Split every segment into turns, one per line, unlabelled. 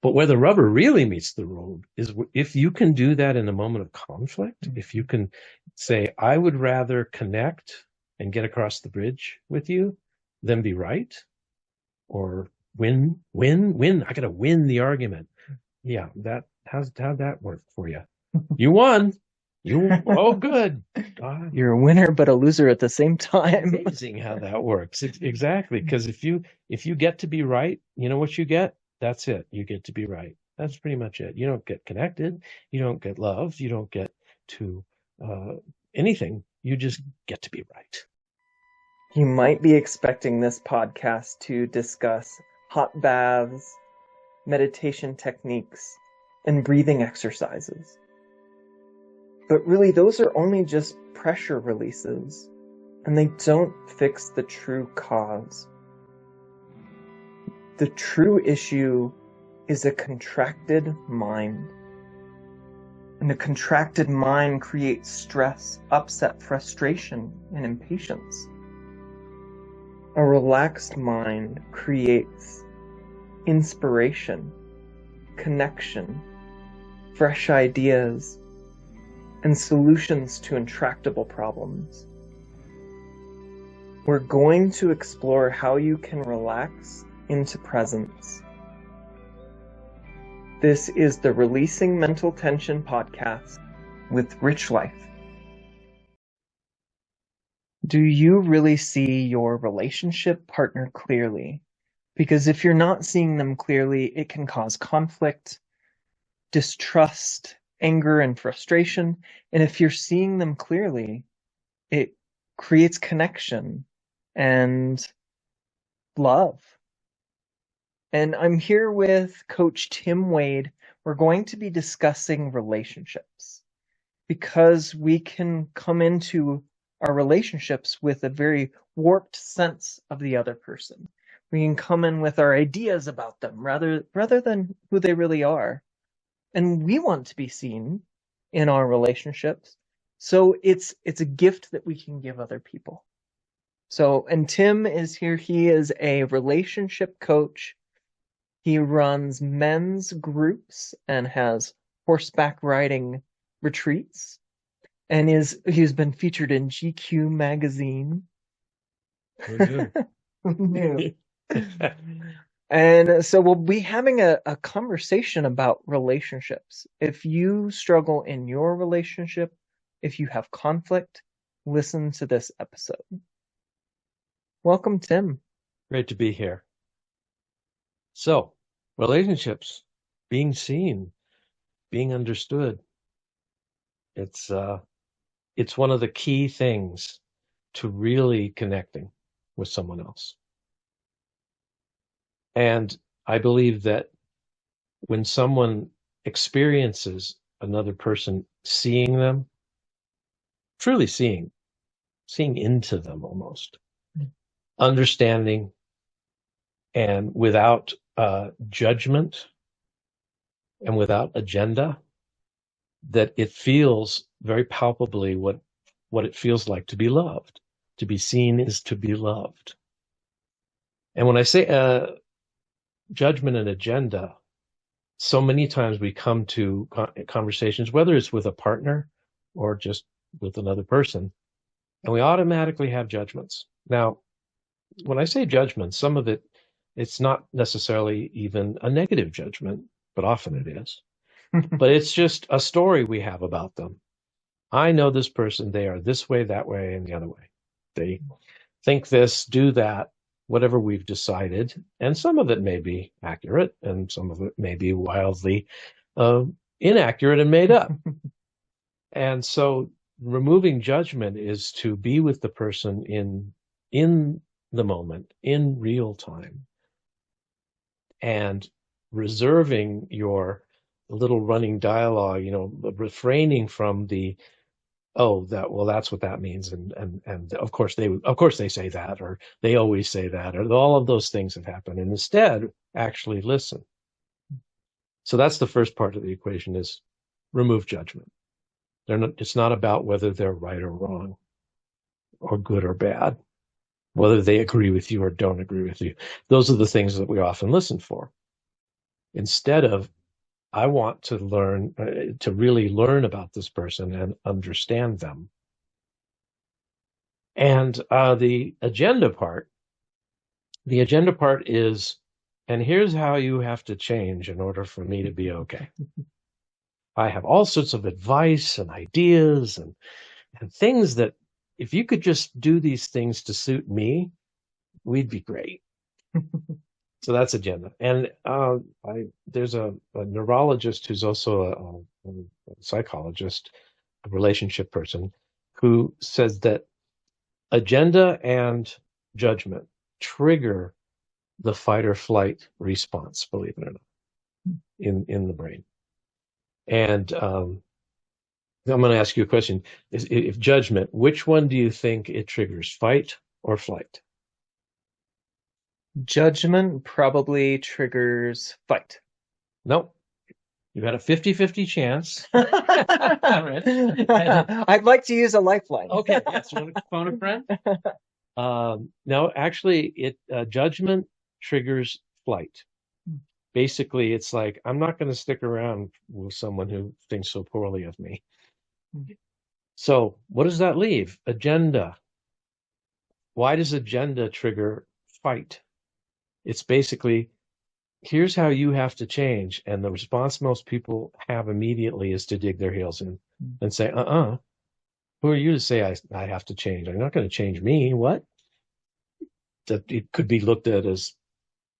But where the rubber really meets the road is if you can do that in a moment of conflict, if you can say, I would rather connect and get across the bridge with you than be right, or win. I got to win the argument. Yeah, how'd that work for you? You won. Oh, good.
You're a winner but a loser at the same time.
Amazing how that works. Exactly. Because if you get to be right, you know what you get? That's it. You get to be right. That's pretty much it. You don't get connected. You don't get loved. You don't get to anything. You just get to be right.
You might be expecting this podcast to discuss hot baths, meditation techniques, and breathing exercises. But really, those are only just pressure releases, and they don't fix the true cause. The true issue is a contracted mind. And a contracted mind creates stress, upset, frustration, and impatience. A relaxed mind creates inspiration, connection, fresh ideas, and solutions to intractable problems. We're going to explore how you can relax into presence. This is the Releasing Mental Tension podcast with Rich Life. Do you really see your relationship partner clearly? Because if you're not seeing them clearly, it can cause conflict, distrust, anger, and frustration. And if you're seeing them clearly, it creates connection and love. And I'm here with Coach Tim Wade. We're going to be discussing relationships because we can come into our relationships with a very warped sense of the other person. We can come in with our ideas about them rather than who they really are. And we want to be seen in our relationships. So it's a gift that we can give other people. So, and Tim is here. He is a relationship coach. He runs men's groups and has horseback riding retreats. And he's been featured in GQ magazine. And so we'll be having a conversation about relationships. If you struggle in your relationship, if you have conflict, listen to this episode. Welcome, Tim.
Great to be here. So, relationships, being seen, being understood. It's one of the key things to really connecting with someone else. And I believe that when someone experiences another person seeing them, truly seeing into them almost, understanding, and without judgment and without agenda, that it feels very palpably what it feels like to be loved. To be seen is to be loved. And when I say judgment and agenda, so many times we come to conversations, whether it's with a partner or just with another person, and we automatically have judgments. Now, when I say judgment, some of it, it's not necessarily even a negative judgment, but often it is. But it's just a story we have about them. I know this person, they are this way, that way, and the other way. They think this, do that, whatever we've decided. And some of it may be accurate, and some of it may be wildly inaccurate and made up. And so removing judgment is to be with the person in the moment, in real time, and reserving your little running dialogue, refraining from the, that's what that means, and of course they say that, or they always say that, or all of those things have happened, and instead actually listen. So that's the first part of the equation, is remove judgment. It's not about whether they're right or wrong, or good or bad, whether they agree with you or don't agree with you. Those are the things that we often listen for. instead of, I want to learn, to really learn about this person and understand them. And the agenda part is, and here's how you have to change in order for me to be okay. I have all sorts of advice and ideas and things that, if you could just do these things to suit me, we'd be great. So that's agenda. And there's a neurologist who's also a psychologist, a relationship person, who says that agenda and judgment trigger the fight or flight response, believe it or not, in the brain. And I'm going to ask you a question. If judgment, which one do you think it triggers, fight or flight?
Judgment probably triggers fight.
Nope. You had a 50-50 chance.
I'd like to use a lifeline.
Okay, yes. Want to phone a friend? No, actually, judgment triggers flight. Basically, it's like, I'm not going to stick around with someone who thinks so poorly of me. So what does that leave? Agenda. Why does agenda trigger fight? It's basically, here's how you have to change. And the response most people have immediately is to dig their heels in and say, who are you to say I have to change? I'm not going to change me. What? That it could be looked at as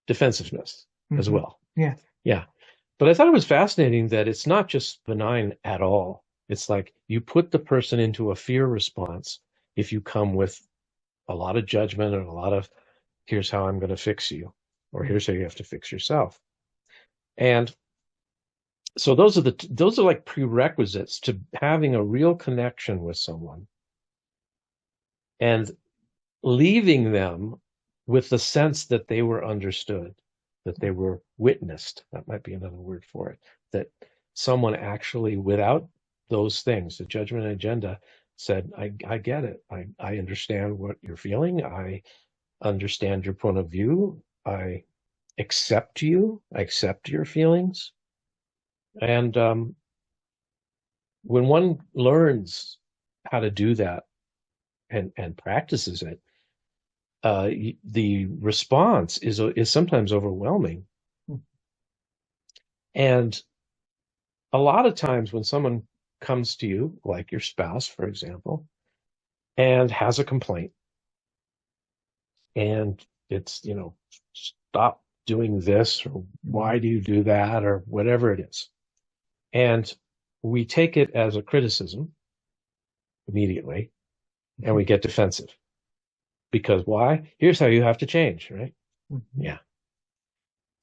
defensiveness as well.
Yeah.
Yeah. But I thought it was fascinating that it's not just benign at all. It's like you put the person into a fear response if you come with a lot of judgment and a lot of, here's how I'm going to fix you, or here's how you have to fix yourself. And so those are like prerequisites to having a real connection with someone and leaving them with the sense that they were understood, that they were witnessed. That might be another word for it. That someone actually, without those things, the judgment and agenda, said, I get it. I understand what you're feeling. I understand your point of view. I accept you. I accept your feelings. And when one learns how to do that and practices it, the response is sometimes overwhelming. And a lot of times when someone comes to you, like your spouse, for example, and has a complaint, and it's, stop doing this, or why do you do that, or whatever it is. And we take it as a criticism immediately, and we get defensive. Because why? Here's how you have to change, right? Yeah.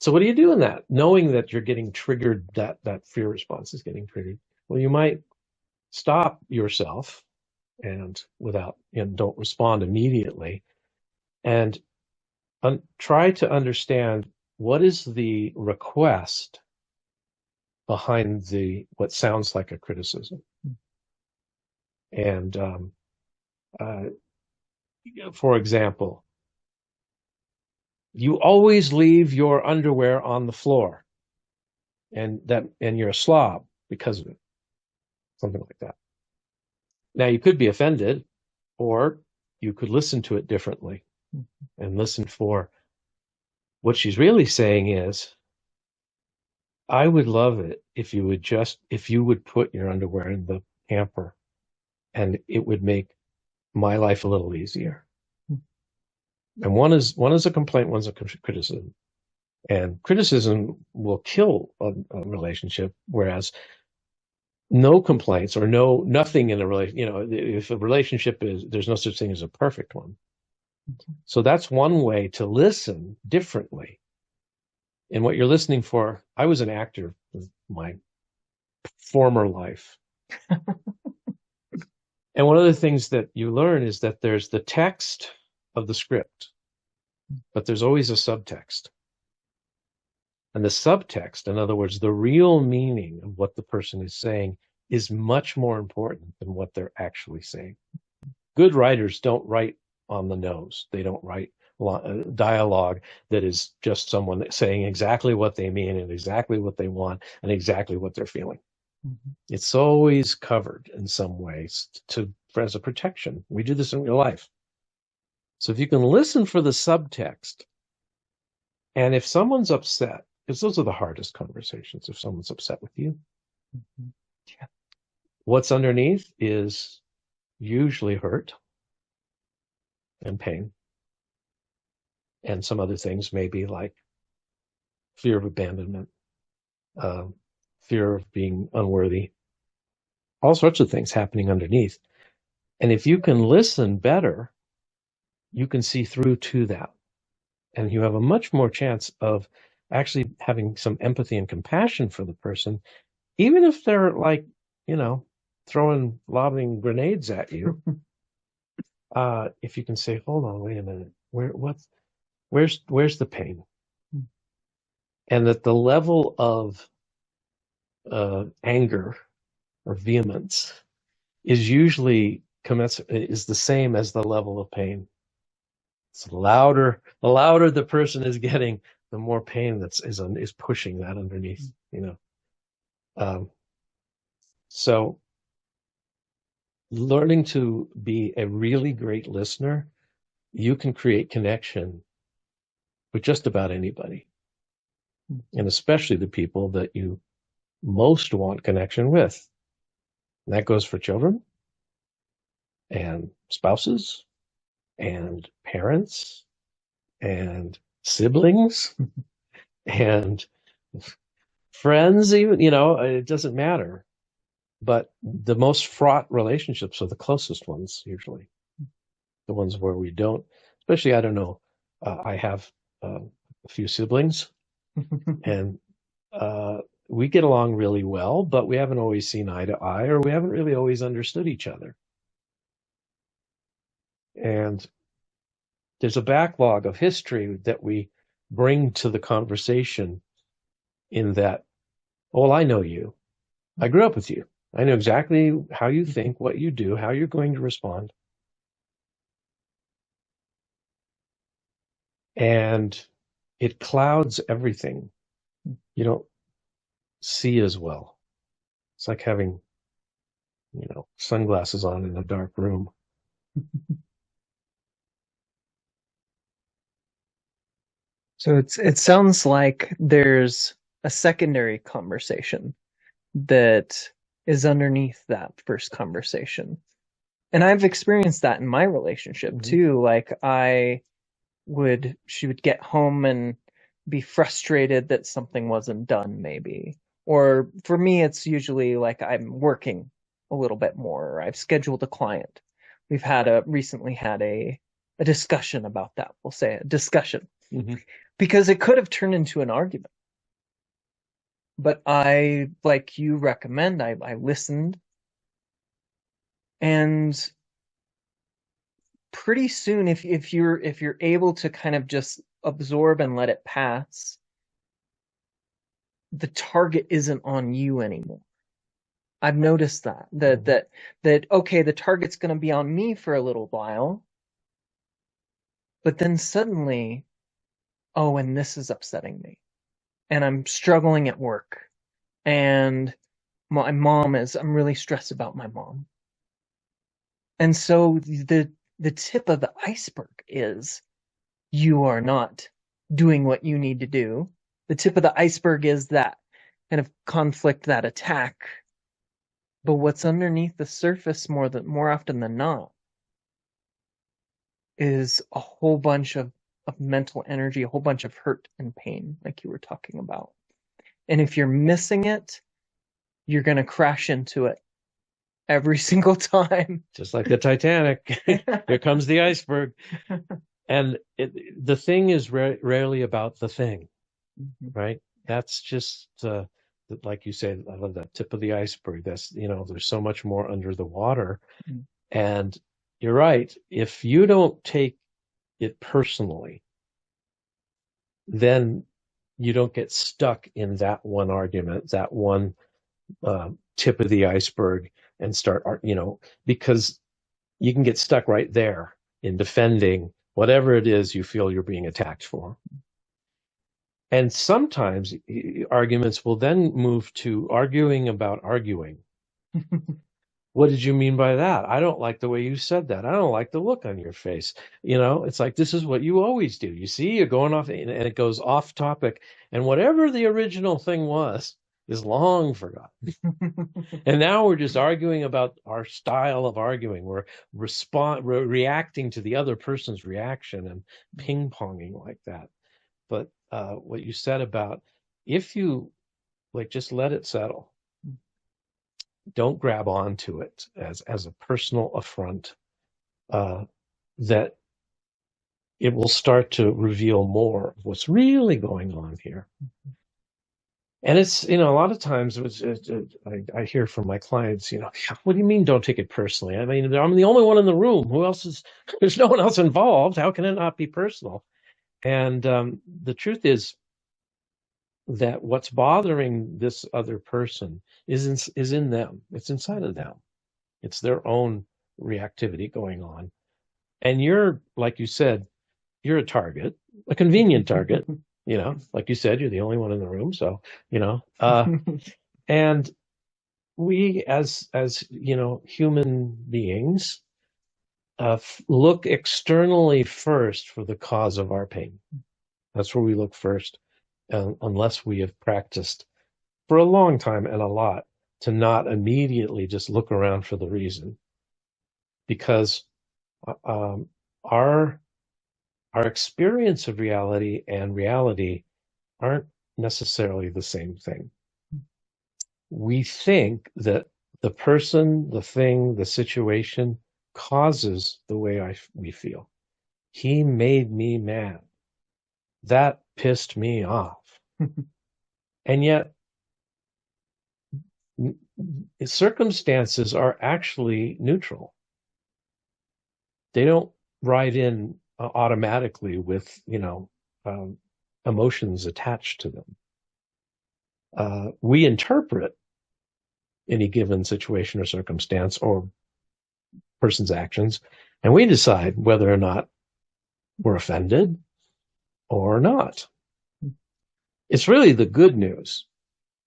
So what do you do in that? Knowing that you're getting triggered, that fear response is getting triggered. Well, you might stop yourself and don't respond immediately, and try to understand what is the request behind what sounds like a criticism. And for example, you always leave your underwear on the floor, and you're a slob because of it. Something like that. Now, you could be offended, or you could listen to it differently and listen for what she's really saying is, I would love it if you would put your underwear in the hamper, and it would make my life a little easier. And one is a complaint, one's a criticism. And criticism will kill a relationship, whereas no complaints or nothing in a relationship, if a relationship there's no such thing as a perfect one. So that's one way to listen differently. And what you're listening for, I was an actor in my former life. And one of the things that you learn is that there's the text of the script, but there's always a subtext. And the subtext, in other words, the real meaning of what the person is saying, is much more important than what they're actually saying. Good writers don't write on the nose. They don't write dialogue that is just someone saying exactly what they mean and exactly what they want and exactly what they're feeling. Mm-hmm. It's always covered in some ways as a protection. We do this in real life. So if you can listen for the subtext, and if someone's upset, because those are the hardest conversations, if someone's upset with you, mm-hmm. Yeah. What's underneath is usually hurt and pain. And some other things, maybe like fear of abandonment, fear of being unworthy, all sorts of things happening underneath. And if you can listen better, you can see through to that. And you have a much more chance of actually having some empathy and compassion for the person, even if they're like, lobbing grenades at you. If you can say, hold on, wait a minute, where's the pain? And that the level of anger or vehemence is usually is the same as the level of pain. It's the louder the person is getting, the more pain is pushing that underneath, so learning to be a really great listener, you can create connection with just about anybody, and especially the people that you most want connection with. And that goes for children and spouses and parents and siblings and friends, even, it doesn't matter. But the most fraught relationships are the closest ones, usually. The ones where we don't, especially, I don't know, I have a few siblings and we get along really well, but we haven't always seen eye to eye, or we haven't really always understood each other. And there's a backlog of history that we bring to the conversation in that, well, I know you. I grew up with you. I know exactly how you think, what you do, how you're going to respond. And it clouds everything. You don't see as well. It's like having, sunglasses on in a dark room.
So it sounds like there's a secondary conversation that is underneath that first conversation. And I've experienced that in my relationship too. Like she would get home and be frustrated that something wasn't done, maybe. Or for me, it's usually like I'm working a little bit more, or I've scheduled a client. We've recently had a discussion about that. We'll say a discussion. Mm-hmm. Because it could have turned into an argument. But like you recommend, I listened. And pretty soon, if you're able to kind of just absorb and let it pass, the target isn't on you anymore. I've noticed that okay, the target's going to be on me for a little while, but then suddenly, oh, and this is upsetting me, and I'm struggling at work, and I'm really stressed about my mom. And so the tip of the iceberg is you are not doing what you need to do. The tip of the iceberg is that kind of conflict, that attack. But what's underneath the surface more often than not is a whole bunch of mental energy, a whole bunch of hurt and pain, like you were talking about. And if you're missing it, you're going to crash into it every single time.
Just like the Titanic. Here comes the iceberg. And the thing is rarely about the thing, right? That's just, like you said, I love that tip of the iceberg. That's, there's so much more under the water. Mm-hmm. And you're right. If you don't take it personally, then you don't get stuck in that one argument, that one tip of the iceberg, and start, because you can get stuck right there in defending whatever it is you feel you're being attacked for. And sometimes arguments will then move to arguing about arguing. What did you mean by that? I don't like the way you said that. I don't like the look on your face. It's like, this is what you always do. You see, you're going off, and it goes off topic. And whatever the original thing was is long forgotten. And now we're just arguing about our style of arguing. We're reacting to the other person's reaction and ping-ponging like that. But what you said about, if you just let it settle, don't grab onto it as a personal affront, that it will start to reveal more of what's really going on here. And it's, a lot of times I hear from my clients, what do you mean don't take it personally? I mean, I'm the only one in the room. Who else is, there's no one else involved. How can it not be personal? And the truth is that what's bothering this other person is in them. It's inside of them. It's their own reactivity going on. And you're, like you said, you're a target, a convenient target. Like you said, you're the only one in the room. So, and we as human beings, look externally first for the cause of our pain. That's where we look first, unless we have practiced for a long time and a lot to not immediately just look around for the reason, because our experience of reality and reality aren't necessarily the same thing. We think that the person, the thing, the situation causes the way we feel. He made me mad. That pissed me off. And yet, circumstances are actually neutral. They don't ride in automatically with, emotions attached to them. We interpret any given situation or circumstance or person's actions, and we decide whether or not we're offended or not. It's really the good news,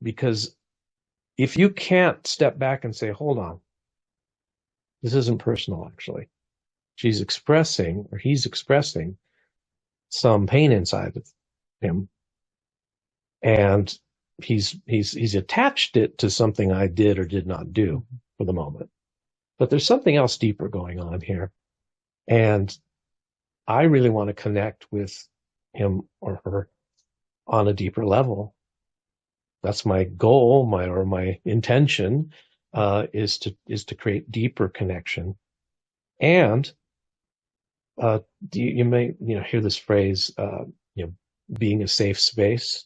because if you can't step back and say, hold on, this isn't personal, actually. She's expressing, or he's expressing, some pain inside of him, and he's attached it to something I did or did not do for the moment. But there's something else deeper going on here, and I really want to connect with him or her on a deeper level. That's my goal, my intention, is to create deeper connection. And you may hear this phrase, being a safe space.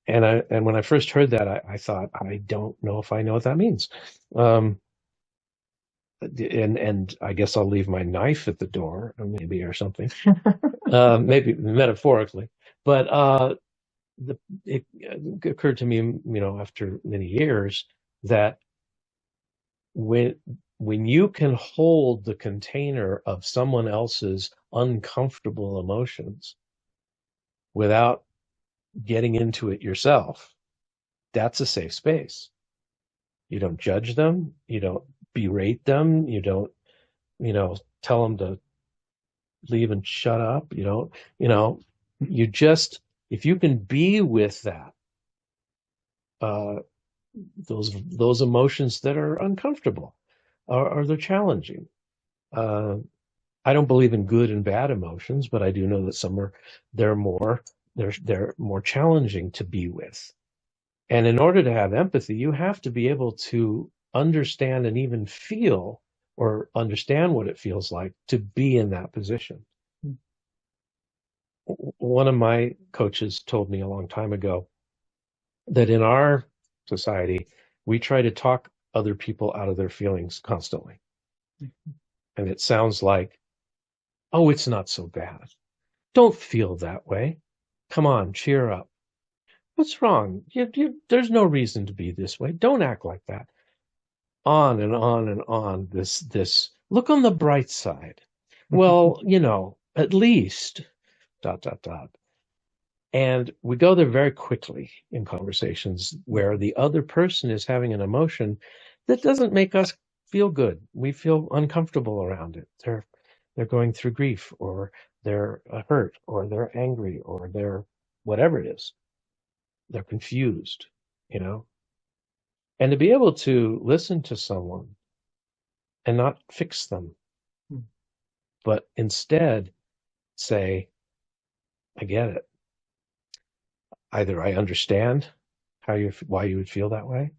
And when I first heard that, I thought, I don't know if I know what that means. And I guess I'll leave my knife at the door, maybe, or something. Maybe metaphorically, but it occurred to me, after many years, that when you can hold the container of someone else's uncomfortable emotions without getting into it yourself, that's a safe space. You don't judge them. You don't berate them. You don't, tell them to leave and shut up. You just, if you can be with that, those emotions that are uncomfortable or they're challenging. I don't believe in good and bad emotions, but I do know that they're more challenging to be with. And in order to have empathy, you have to be able to understand and even feel or understand what it feels like to be in that position. One of my coaches told me a long time ago that in our society, we try to talk other people out of their feelings constantly. And it sounds like, oh, it's not so bad. Don't feel that way. Come on, cheer up. What's wrong? There's no reason to be this way. Don't act like that. On and on and on. This look on the bright side. Well, at least dot, dot, dot. And we go there very quickly in conversations where the other person is having an emotion that doesn't make us feel good. We feel uncomfortable around it. They're going through grief, or they're hurt, or they're angry, or they're whatever it is. They're confused, you know? And to be able to listen to someone and not fix them, but instead say, I get it. Either I understand why you would feel that way,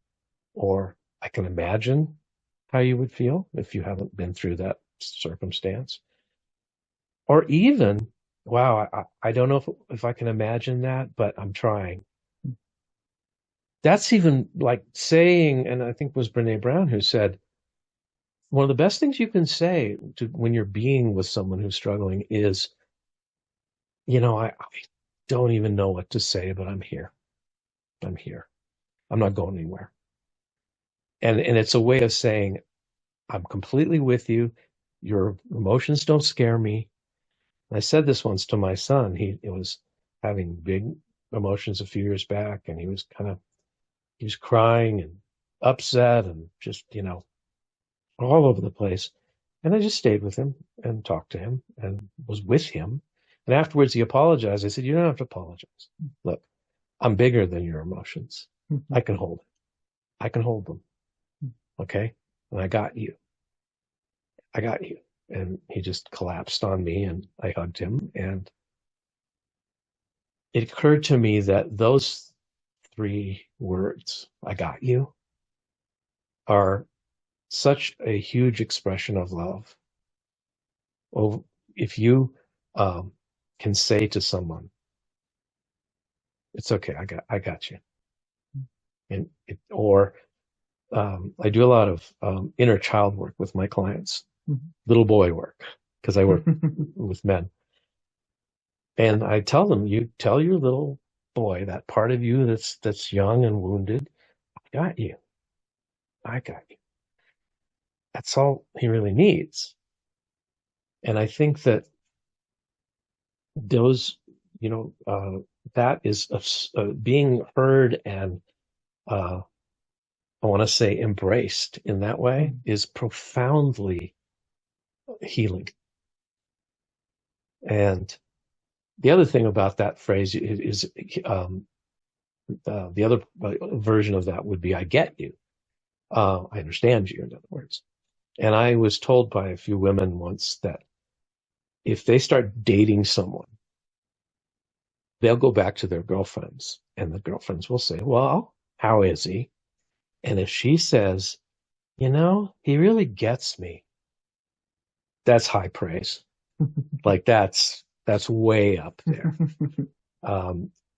or I can imagine how you would feel if you haven't been through that circumstance. Or even, wow, I don't know if I can imagine that, but I'm trying. That's even like saying, and I think it was Brene Brown who said, one of the best things you can say when you're being with someone who's struggling is, I don't even know what to say, but I'm here. I'm here. I'm not going anywhere. And it's a way of saying, I'm completely with you. Your emotions don't scare me. I said this once to my son. He was having big emotions a few years back, and he was crying and upset and just, all over the place. And I just stayed with him and talked to him and was with him. And afterwards he apologized. I said, you don't have to apologize. Look, I'm bigger than your emotions. I can hold it. I can hold them. Okay. And I got you. I got you. And he just collapsed on me and I hugged him. And it occurred to me that those three words, I got you, are such a huge expression of love. Oh, if you can say to someone, it's okay, I got you. Or I do a lot of inner child work with my clients, little boy work, because I work with men. And I tell them, you tell your little boy, that part of you that's young and wounded, I got you. I got you. That's all he really needs. And I think that those, that is being heard and I want to say embraced in that way is profoundly healing. And the other thing about that phrase is the other version of that would be, I get you. I understand you, in other words. And I was told by a few women once that if they start dating someone, they'll go back to their girlfriends and the girlfriends will say, well, how is he? And if she says, he really gets me, that's high praise. Like that's way up there.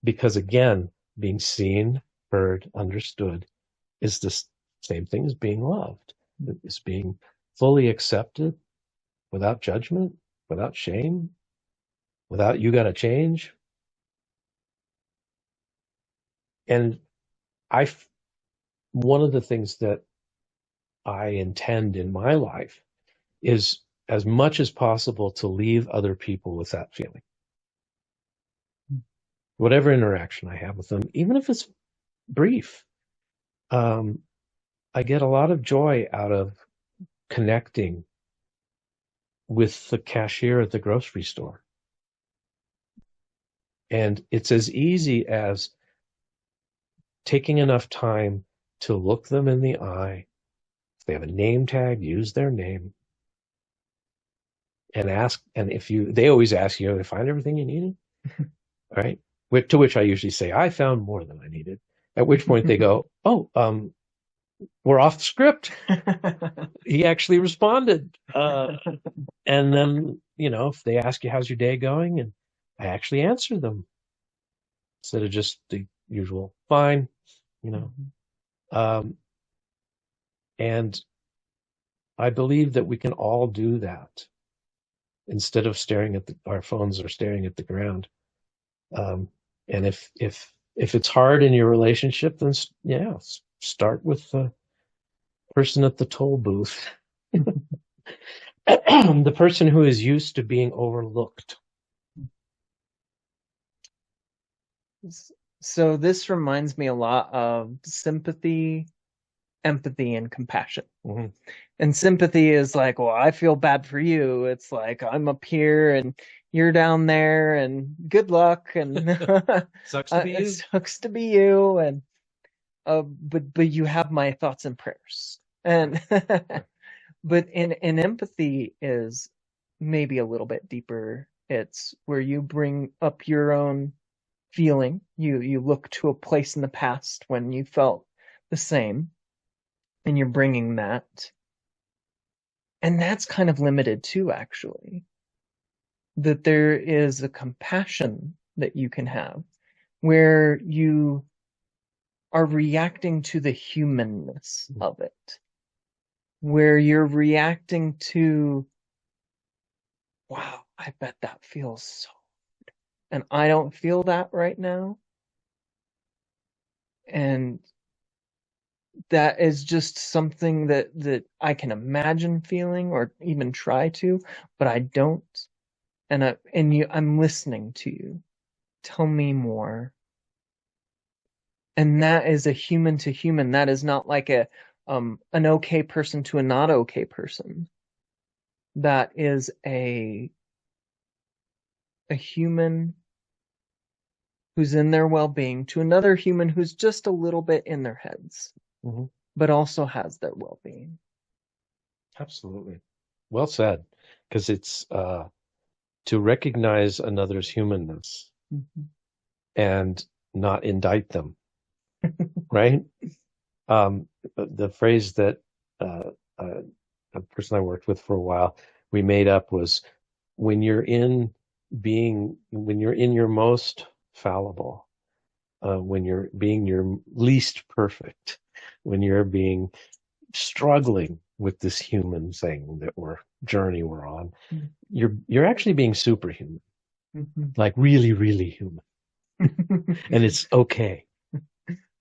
Because again, being seen, heard, understood is the same thing as being loved. It's being fully accepted without judgment, without shame, without you got to change. And one of the things that I intend in my life is as much as possible to leave other people with that feeling. Whatever interaction I have with them, even if it's brief, I get a lot of joy out of connecting with the cashier at the grocery store. And it's as easy as taking enough time to look them in the eye. If they have a name tag, use their name and ask. And they always ask you, to find everything you needed, right? To which I usually say, I found more than I needed. At which point they go, oh, we're off script. He actually responded. And then, if they ask you, how's your day going? And I actually answer them instead of just the usual, fine, and I believe that we can all do that instead of staring at our phones or staring at the ground. And if it's hard in your relationship, then start with the person at the toll booth The person who is used to being overlooked.
So this reminds me a lot of sympathy, empathy, and compassion.
Mm-hmm.
And sympathy is like, well, I feel bad for you. It's like I'm up here and you're down there, and good luck, and
Sucks to be
it
you.
sucks to be you. And but you have my thoughts and prayers. And but in empathy is maybe a little bit deeper. It's where you bring up your own feeling. You look to a place in the past when you felt the same, and you're bringing that. And that's kind of limited too, actually. That there is a compassion that you can have where you are reacting to the humanness of it, where you're reacting to, wow, I bet that feels so, and I don't feel that right now. And that is just something that I can imagine feeling or even try to, but I don't. I'm listening to you. Tell me more. And that is a human to human. That is not like an okay person to a not okay person. That is a human who's in their well-being to another human who's just a little bit in their heads,
Mm-hmm.
but also has their well-being.
Absolutely. Well said. Because it's to recognize another's humanness
Mm-hmm.
and not indict them, right? The phrase that uh, uh, a person I worked with for a while, we made up was when you're in your most fallible, when you're being your least perfect, when you're being struggling with this human thing that we're on, you're actually being superhuman,
Mm-hmm.
like really, really human. And it's okay.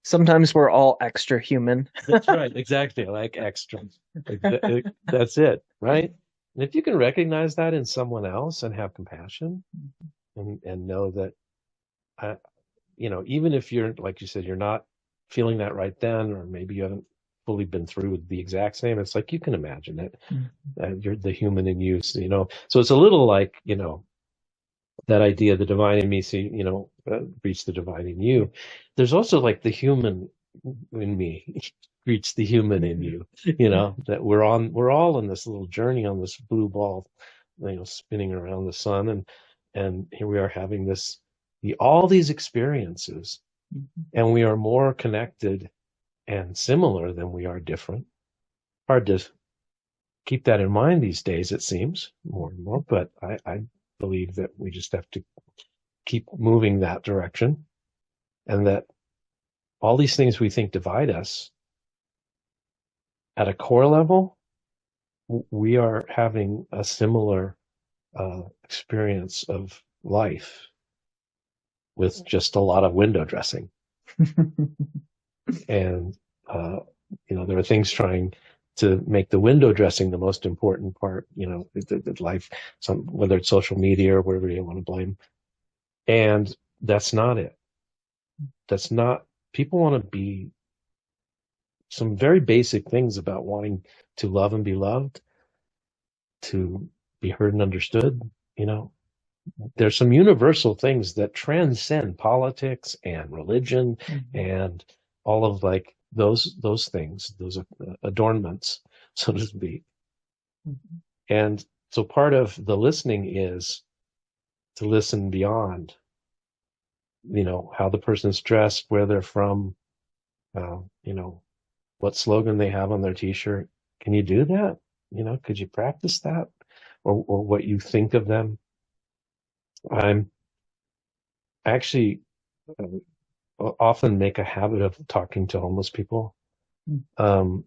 Sometimes we're all extra human.
That's right. Exactly. Like extra. That's it. Right. And if you can recognize that in someone else and have compassion and know that, uh, even if you're, like you said, you're not feeling that right then, or maybe you haven't fully been through the exact same, it's like you can imagine it. You're the human in you. So it's a little like, that idea, the divine in me, see, reach the divine in you. There's also like the human in me reach the human in you, that we're all on this little journey on this blue ball, spinning around the sun. And here we are having all these experiences, and we are more connected and similar than we are different. Hard to keep that in mind these days, it seems more and more, but I believe that we just have to keep moving that direction, and that all these things we think divide us, at a core level, we are having a similar experience of life with just a lot of window dressing. And, there are things trying to make the window dressing the most important part, life, whether it's social media or whatever you want to blame. And that's not it. That's not, people want to be some very basic things about wanting to love and be loved, to be heard and understood. You know, there's some universal things that transcend politics and religion and all of like those things, those adornments, so to speak. And so part of the listening is to listen beyond, how the person's dressed, where they're from, uh, you know, what slogan they have on their t-shirt. Can you do that? Could you practice that? Or what you think of them? I'm actually often make a habit of talking to homeless people, um,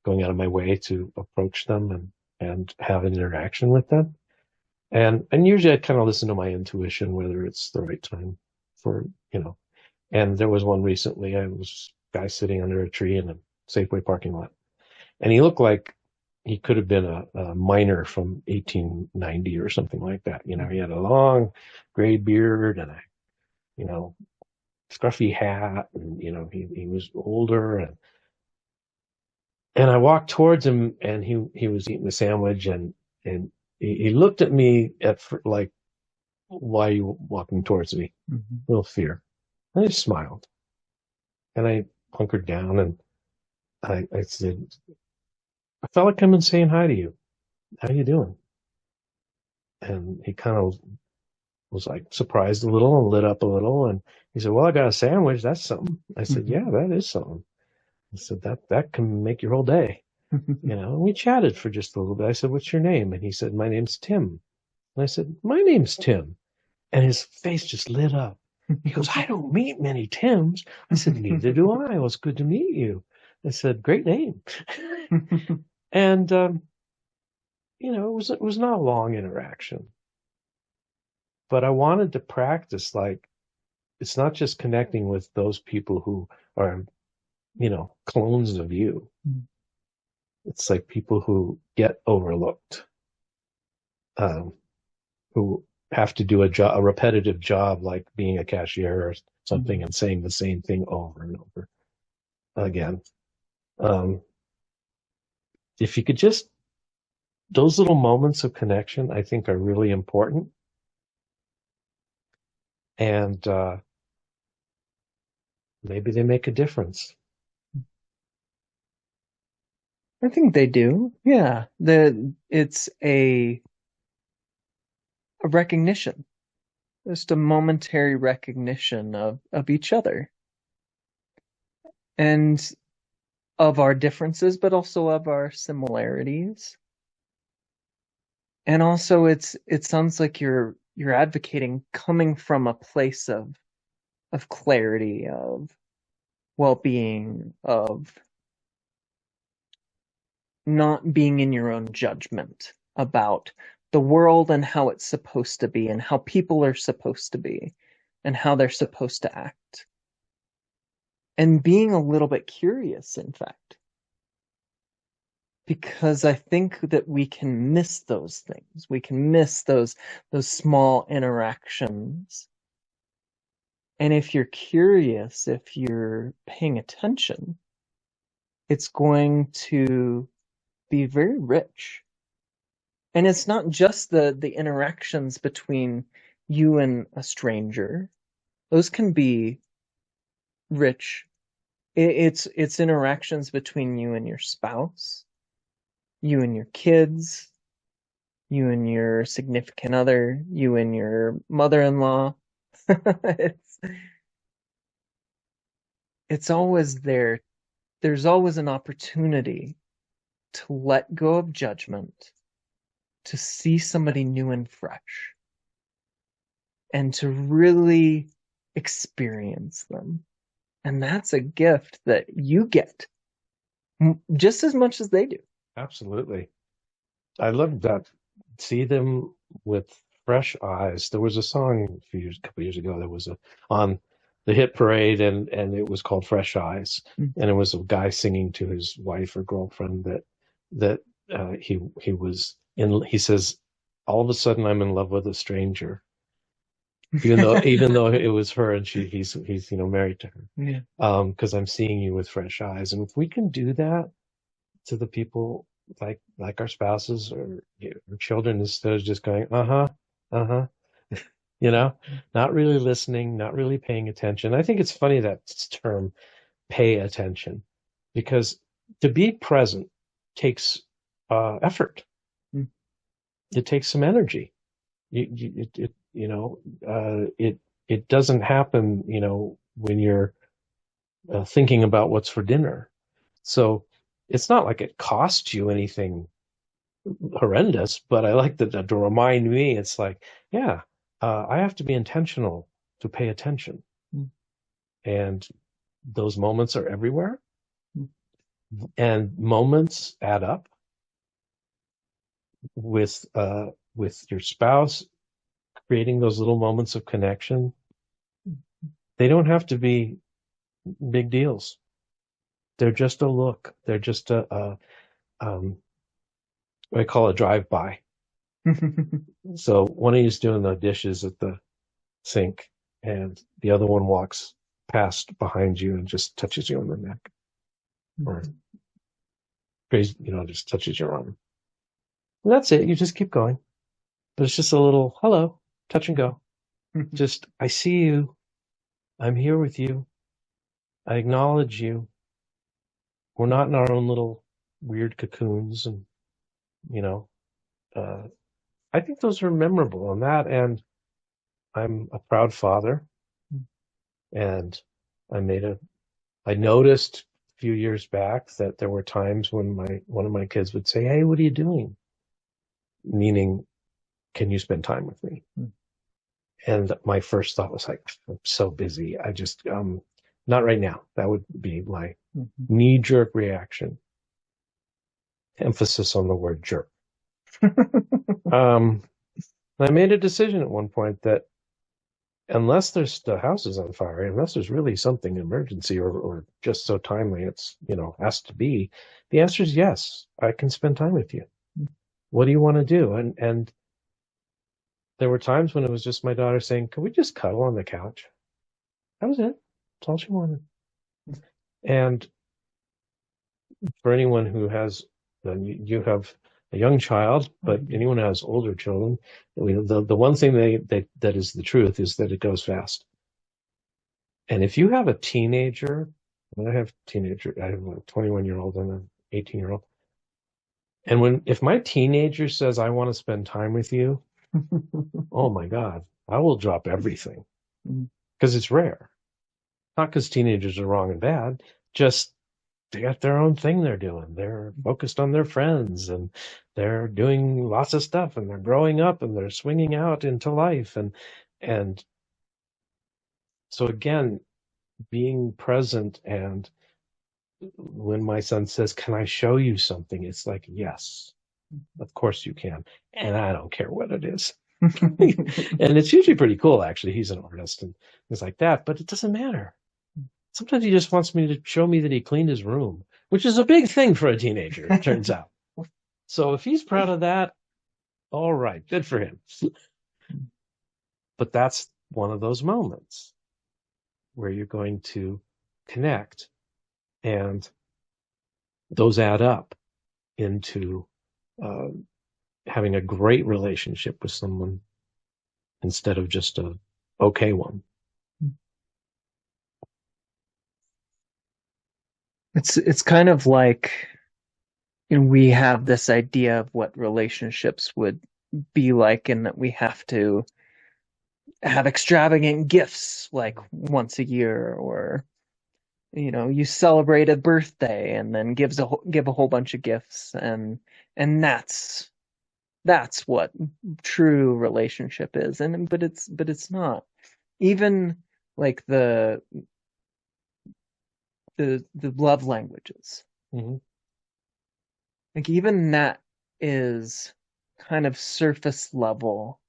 going out of my way to approach them and have an interaction with them. And usually I kind of listen to my intuition, whether it's the right time for, and there was one recently, I was a guy sitting under a tree in a Safeway parking lot, and he looked like he could have been a miner from 1890 or something like that. He had a long gray beard and a, you know, scruffy hat, and he was older, and I walked towards him, and he was eating a sandwich, and he looked at me like, why are you walking towards me?
Mm-hmm.
A little fear. And I just smiled, and I hunkered down, and I said, I felt like coming and saying hi to you. How you doing? And he kind of was like surprised a little and lit up a little, and he said, well, I got a sandwich. That's something. I said, yeah, that is something. I said, that can make your whole day. And we chatted for just a little bit. I said, what's your name? And he said, my name's Tim. And I said, my name's Tim. And his face just lit up. He goes, I don't meet many Tims. I said, neither do I. Well, it's good to meet you. I said, great name. And, it was not a long interaction, but I wanted to practice, like, it's not just connecting with those people who are, clones of you. It's like people who get overlooked, um, who have to do a repetitive job, like being a cashier or something, and saying the same thing over and over again. Um, if you could just, those little moments of connection, I think, are really important. And maybe they make a difference.
I think they do. Yeah. It's a recognition, just a momentary recognition of each other and of our differences, but also of our similarities. And also it sounds like you're advocating coming from a place of clarity, of well-being, of not being in your own judgment about the world and how it's supposed to be and how people are supposed to be and how they're supposed to act. And being a little bit curious, in fact, because I think that we can miss those things. We can miss those small interactions. And if you're curious, if you're paying attention, it's going to be very rich. And it's not just the interactions between you and a stranger. Those can be rich. It's interactions between you and your spouse, you and your kids, you and your significant other, you and your mother-in-law. It's it's always there. There's always an opportunity to let go of judgment, to see somebody new and fresh, and to really experience them. And that's a gift that you get just as much as they do.
Absolutely. I love that. See them with fresh eyes. There was a song a couple years ago that was on the hit parade, and it was called Fresh Eyes, and it was a guy singing to his wife or girlfriend that he was in. He says, all of a sudden I'm in love with a stranger, even though it was her, and he's married to her.
Yeah.
Because I'm seeing you with fresh eyes, and if we can do that to the people, like our spouses or our children, instead of just going, uh-huh, not really listening, not really paying attention. I think it's funny, that term, pay attention, because to be present takes effort. It takes some energy. It doesn't happen, when you're thinking about what's for dinner. So it's not like it costs you anything horrendous, but I like that to remind me. It's like, yeah, I have to be intentional to pay attention, and those moments are everywhere, and moments add up with your spouse, creating those little moments of connection. They don't have to be big deals. They're just a look. They're just a I call a drive-by. So one of you's doing the dishes at the sink, and the other one walks past behind you and just touches you on the neck, or just touches your arm. And that's it. You just keep going. But it's just a little hello, touch and go. Just, I see you. I'm here with you. I acknowledge you. We're not in our own little weird cocoons. And, you know, uh, I think those are memorable on that. And I'm a proud father. And I noticed a few years back that there were times when one of my kids would say, "Hey, what are you doing?" Meaning, can you spend time with me? And my first thought was like, I'm so busy. I just, not right now. That would be my knee-jerk reaction. Emphasis on the word jerk. I made a decision at one point that unless the house is on fire, unless there's really something emergency or just so timely, it's, has to be, the answer is yes, I can spend time with you. What do you want to do? And there were times when it was just my daughter saying, "Can we just cuddle on the couch?" That was it. That's all she wanted. And for anyone who has, you have a young child, but anyone who has older children, the one thing that is the truth is that it goes fast. And if you have a teenager, and I have a 21-year-old and an 18-year-old, and if my teenager says, "I want to spend time with you," oh my God, I will drop everything, because it's rare. Not because teenagers are wrong and bad, just they got their own thing they're doing. They're focused on their friends, and they're doing lots of stuff, and they're growing up, and they're swinging out into life. And so again, being present, and when my son says, "Can I show you something?" It's like, yes, of course you can. And I don't care what it is. And it's usually pretty cool, actually. He's an artist and things like that, but it doesn't matter. Sometimes he just wants me to show me that he cleaned his room, which is a big thing for a teenager, it turns out. So if he's proud of that, all right, good for him. But that's one of those moments where you're going to connect, and those add up into having a great relationship with someone instead of just a okay one.
It's kind of like, we have this idea of what relationships would be like, and that we have to have extravagant gifts like once a year, or you celebrate a birthday and then give a whole bunch of gifts, and that's what true relationship is. But it's not. Even like the love languages.
Mm-hmm.
Like even that is kind of surface level.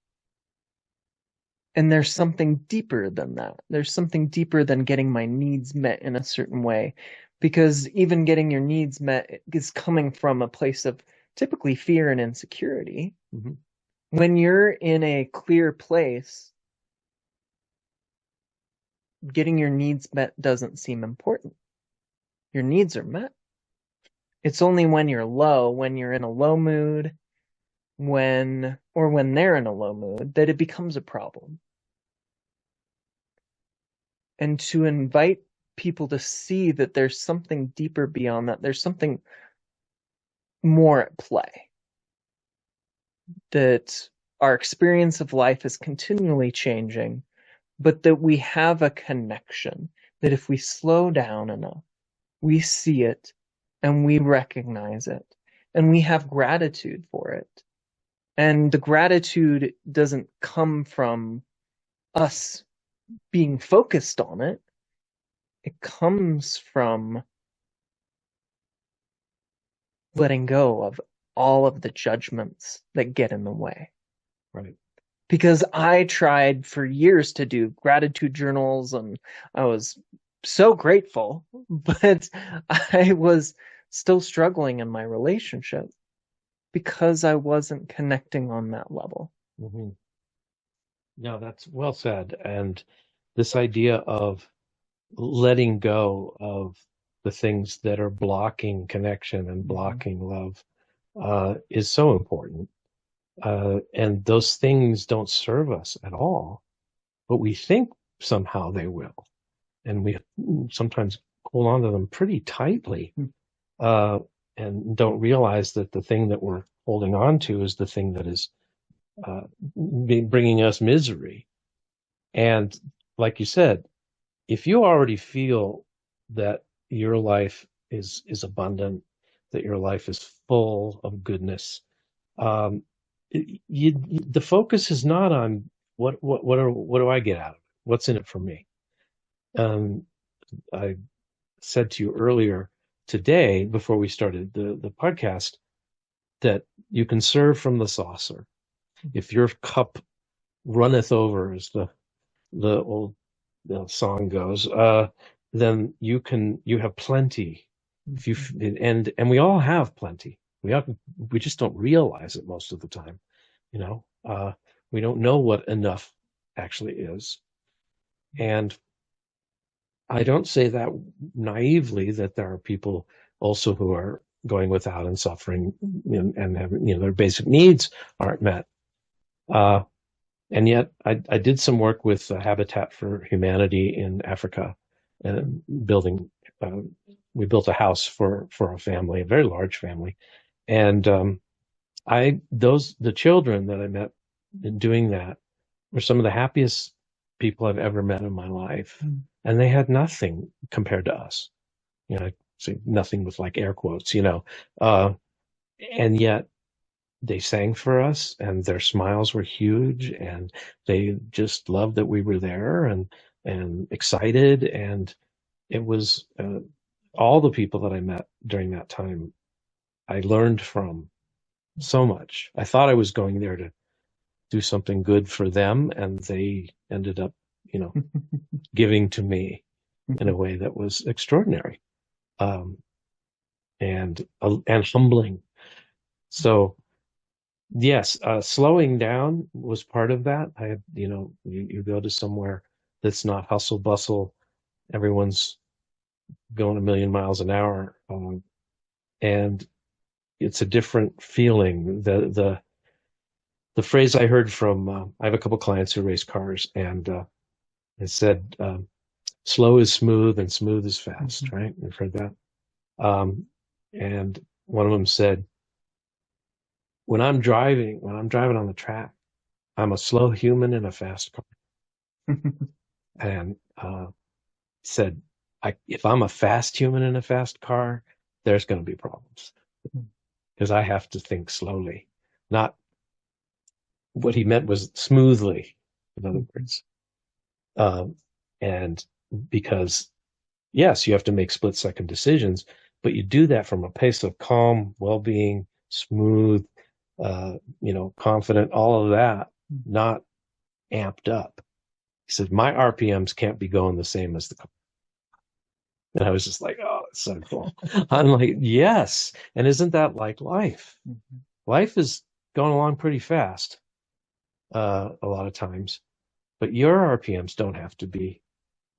And there's something deeper than that. There's something deeper than getting my needs met in a certain way. Because even getting your needs met is coming from a place of typically fear and insecurity.
Mm-hmm.
When you're in a clear place, getting your needs met doesn't seem important. Your needs are met. It's only when you're low, when you're in a low mood, when they're in a low mood, that it becomes a problem. And to invite people to see that there's something deeper beyond that, there's something more at play, that our experience of life is continually changing, but that we have a connection, that if we slow down enough, we see it and we recognize it and we have gratitude for it. And the gratitude doesn't come from us being focused on it. It comes from letting go of all of the judgments that get in the way.
Right.
Because I tried for years to do gratitude journals, and I was so grateful, but I was still struggling in my relationship because I wasn't connecting on that level.
Mm-hmm. No, that's well said. And this idea of letting go of the things that are blocking connection and blocking love is so important. And those things don't serve us at all, but we think somehow they will. And we sometimes hold on to them pretty tightly uh, and don't realize that the thing that we're holding on to is the thing that is uh, bringing us misery. And like you said, if you already feel that your life is abundant, that your life is full of goodness, um, the focus is not on what do I get out of it? What's in it for me? Um, I said to you earlier today, before we started the podcast, that you can serve from the saucer. If your cup runneth over, as the old song goes, then you have plenty. If you and we all have plenty. We just don't realize it most of the time. You know, we don't know what enough actually is. And I don't say that naively, that there are people also who are going without and suffering and having, their basic needs aren't met. Uh, and yet I did some work with Habitat for Humanity in Africa and uh, we built a house for a family, a very large family. And the children that I met in doing that were some of the happiest people I've ever met in my life. And they had nothing compared to us. I say nothing with like air quotes, and yet they sang for us and their smiles were huge and they just loved that we were there and excited. And it was all the people that I met during that time, I learned from so much. I thought I was going there to do something good for them, and they ended up, giving to me in a way that was extraordinary, um, and humbling. So yes, slowing down was part of that. I had, you go to somewhere that's not hustle bustle, everyone's going a million miles an hour, and it's a different feeling. The phrase I heard from I have a couple clients who race cars, and it said, "Slow is smooth, and smooth is fast." Right? You've heard that. And one of them said, when I'm driving on the track, I'm a slow human in a fast car." And said, if I'm a fast human in a fast car, there's going to be problems because I have to think slowly. Not what he meant was smoothly, in other words. And because, yes, you have to make split second decisions, but you do that from a place of calm, well-being, smooth, confident, all of that, not amped up. He said, my RPMs can't be going the same as the car. And I was just like, oh, it's so cool. I'm like, yes. And isn't that like life? Life is going along pretty fast a lot of times, but your RPMs don't have to be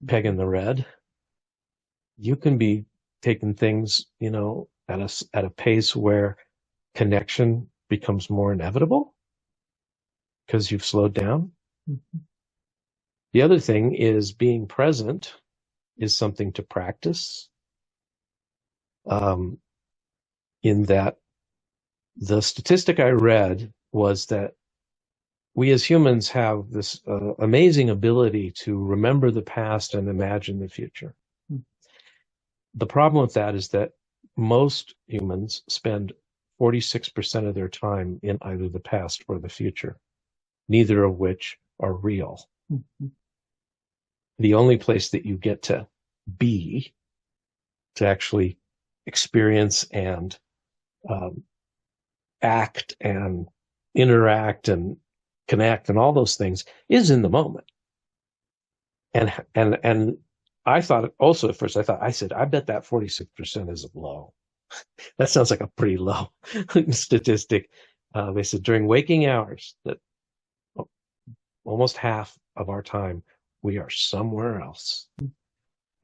pegging the red. You can be taking things, at a pace where connection becomes more inevitable because you've slowed down. The other thing is being present is something to practice. In that the statistic I read was that we as humans have this amazing ability to remember the past and imagine the future. The problem with that is that most humans spend 46% of their time in either the past or the future, neither of which are real. The only place that you get to be, to actually experience and act and interact and connect and all those things, is in the moment. And I thought also at first, I said, I bet that 46% is low. That sounds like a pretty low statistic. They said during waking hours that almost half of our time we are somewhere else.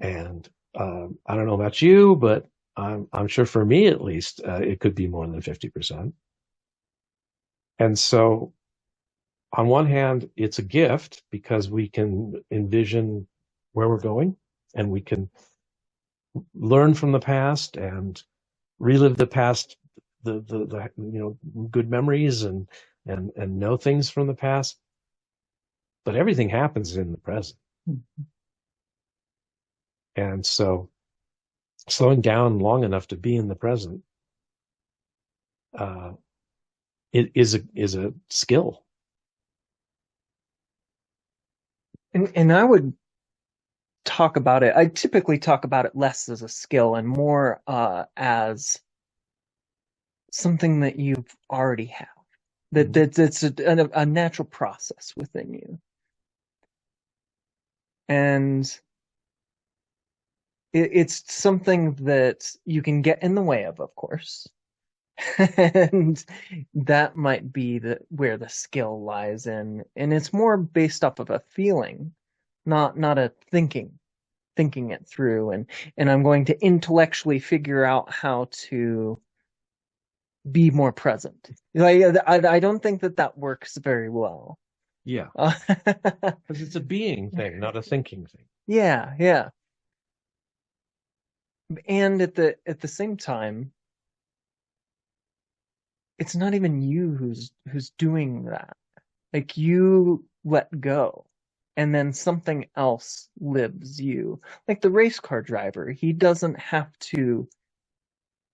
And I don't know about you, but I'm sure for me at least, it could be more than 50%. And so, on one hand, it's a gift because we can envision where we're going and we can learn from the past and relive the past, the good memories and know things from the past. But everything happens in the present. And so slowing down long enough to be in the present uh, is a skill.
And I would talk about it. I typically talk about it less as a skill and more as something that you've already have. That's a natural process within you. And it's something that you can get in the way of course. And that might be where the skill lies in. And it's more based off of a feeling, not a thinking it through. And I'm going to intellectually figure out how to be more present. I don't think that works very well.
Yeah. Because it's a being thing, not a thinking thing.
Yeah, yeah. And at the same time, it's not even you who's doing that. Like you let go and then something else lives you. Like the race car driver, he doesn't have to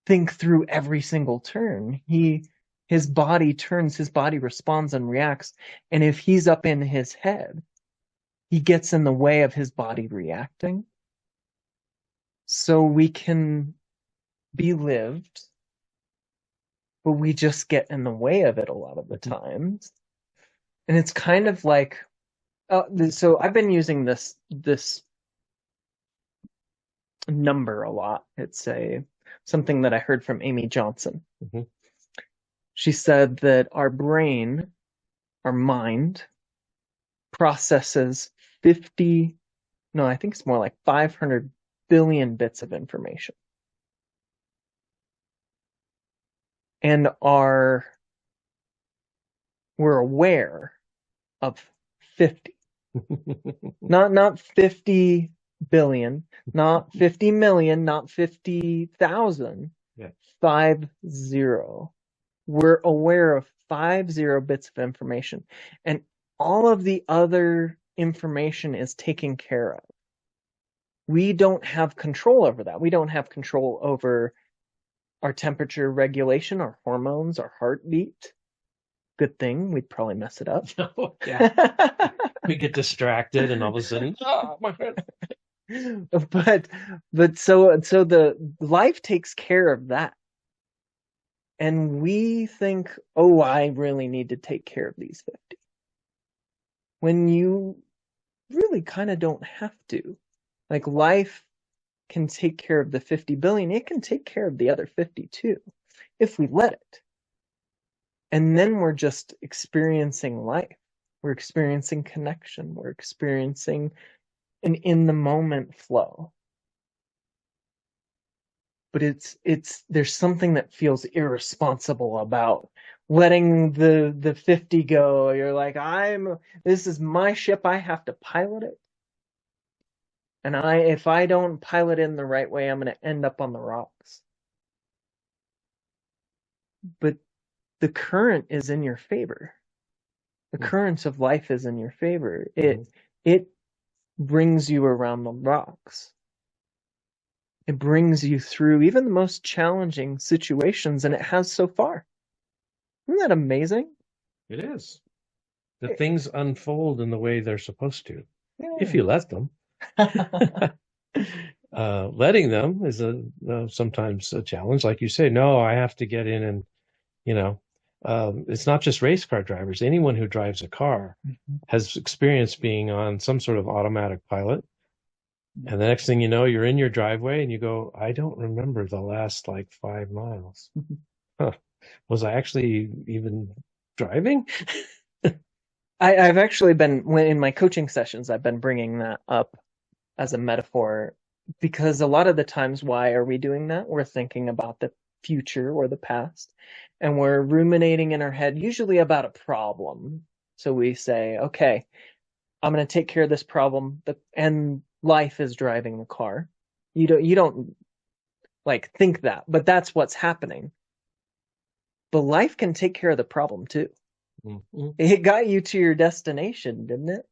think through every single turn. His body turns, his body responds and reacts. And if he's up in his head, he gets in the way of his body reacting. So we can be lived, but we just get in the way of it a lot of the times. And it's kind of like, so I've been using this number a lot. It's something that I heard from Amy Johnson.
Mm-hmm.
She said that our brain, our mind, processes 50, no, I think it's more like 500 billion bits of information. And we're aware of 50. Not 50 billion, not 50 million, not 50,000.
Yeah.
50. We're aware of 50 bits of information. And all of the other information is taken care of. We don't have control over that. We don't have control over our temperature regulation, our hormones, our heartbeat. Good thing we'd probably mess it up.
Oh, yeah. We get distracted and all of a sudden, my head.
But so the life takes care of that. And we think, oh, I really need to take care of these 50. When you really kind of don't have to. Like life can take care of the 50 billion. It can take care of the other 50 too, if we let it. And then we're just experiencing life. We're experiencing connection. We're experiencing an in the moment flow. But there's something that feels irresponsible about letting the 50 go. You're like, this is my ship, I have to pilot it. And if I don't pilot it in the right way, I'm going to end up on the rocks. But the current is in your favor. The current of life is in your favor. It brings you around the rocks. It brings you through even the most challenging situations, and it has so far. Isn't that amazing?
It is. The things unfold in the way they're supposed to,
Yeah.
if you let them. Letting them is sometimes a challenge. Like you say, no, I have to get in and, it's not just race car drivers. Anyone who drives a car has experienced being on some sort of automatic pilot. And the next thing you know, you're in your driveway and you go, I don't remember the last like 5 miles. Huh. Was I actually even driving?
I've actually been, when in my coaching sessions, I've been bringing that up as a metaphor because a lot of the times, why are we doing that? We're thinking about the future or the past, and we're ruminating in our head, usually about a problem. So we say, okay, I'm going to take care of this problem, and life is driving the car. You don't like think that, but that's what's happening. But life can take care of the problem too.
Mhm.
It got you to your destination, didn't it?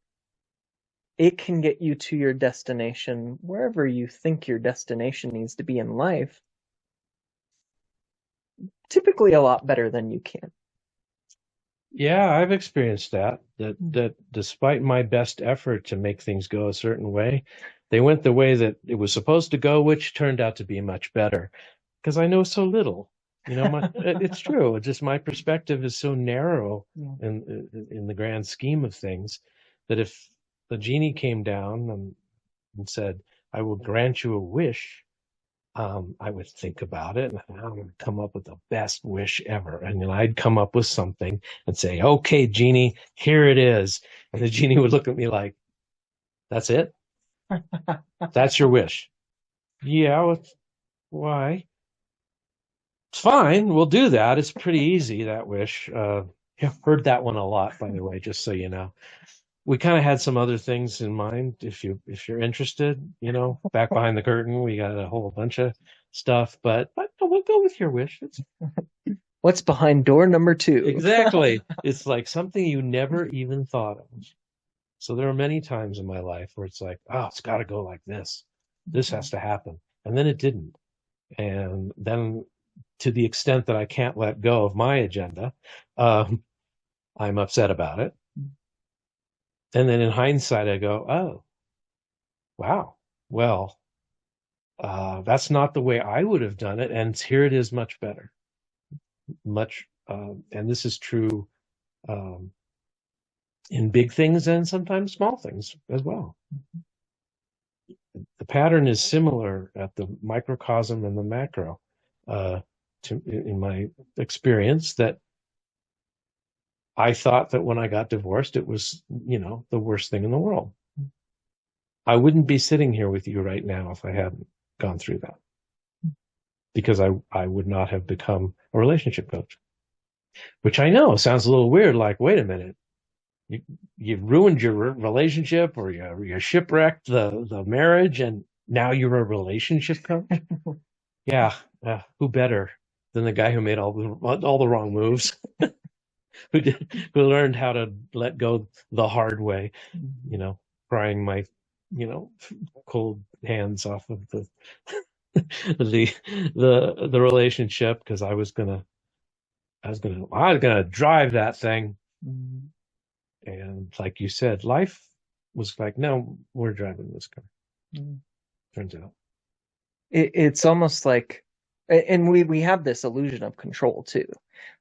It can get you to your destination wherever you think your destination needs to be in life, typically a lot better than you can.
Yeah, I've experienced that despite my best effort to make things go a certain way, they went the way that it was supposed to go, which turned out to be much better because I know so little. It's true. It's just my perspective is so narrow
Yeah.
in the grand scheme of things that if the genie came down and said, "I will grant you a wish," I would think about it and I would come up with the best wish ever. And then I'd come up with something and say, "Okay, genie, here it is." And the genie would look at me like, "That's it? That's your wish?" Yeah, why? It's fine. We'll do that. It's pretty easy, that wish. Yeah, heard that one a lot, by the way, just so you know. We kind of had some other things in mind. If you're interested, back behind the curtain, we got a whole bunch of stuff, but we'll go with your wish. It's
What's behind door number 2?
exactly. It's like something you never even thought of. So there are many times in my life where it's like, oh, it's got to go like this. This has to happen. And then it didn't. And then to the extent that I can't let go of my agenda, um, I'm upset about it. And then in hindsight, I go, oh, wow. Well, that's not the way I would have done it. And here it is much better. And this is true um, in big things and sometimes small things as well. The pattern is similar at the microcosm and the macro. In my experience, that I thought that when I got divorced, it was, the worst thing in the world. I wouldn't be sitting here with you right now if I hadn't gone through that, because I would not have become a relationship coach, which I know sounds a little weird. Like, wait a minute, you ruined your relationship, or you shipwrecked the marriage, and now you're a relationship coach. Yeah, who better than the guy who made all the wrong moves, who learned how to let go the hard way, prying my cold hands off of the the relationship, because I was gonna drive that thing. And like you said, life was like, no, we're driving this car. Turns out.
It's almost like, and we have this illusion of control too.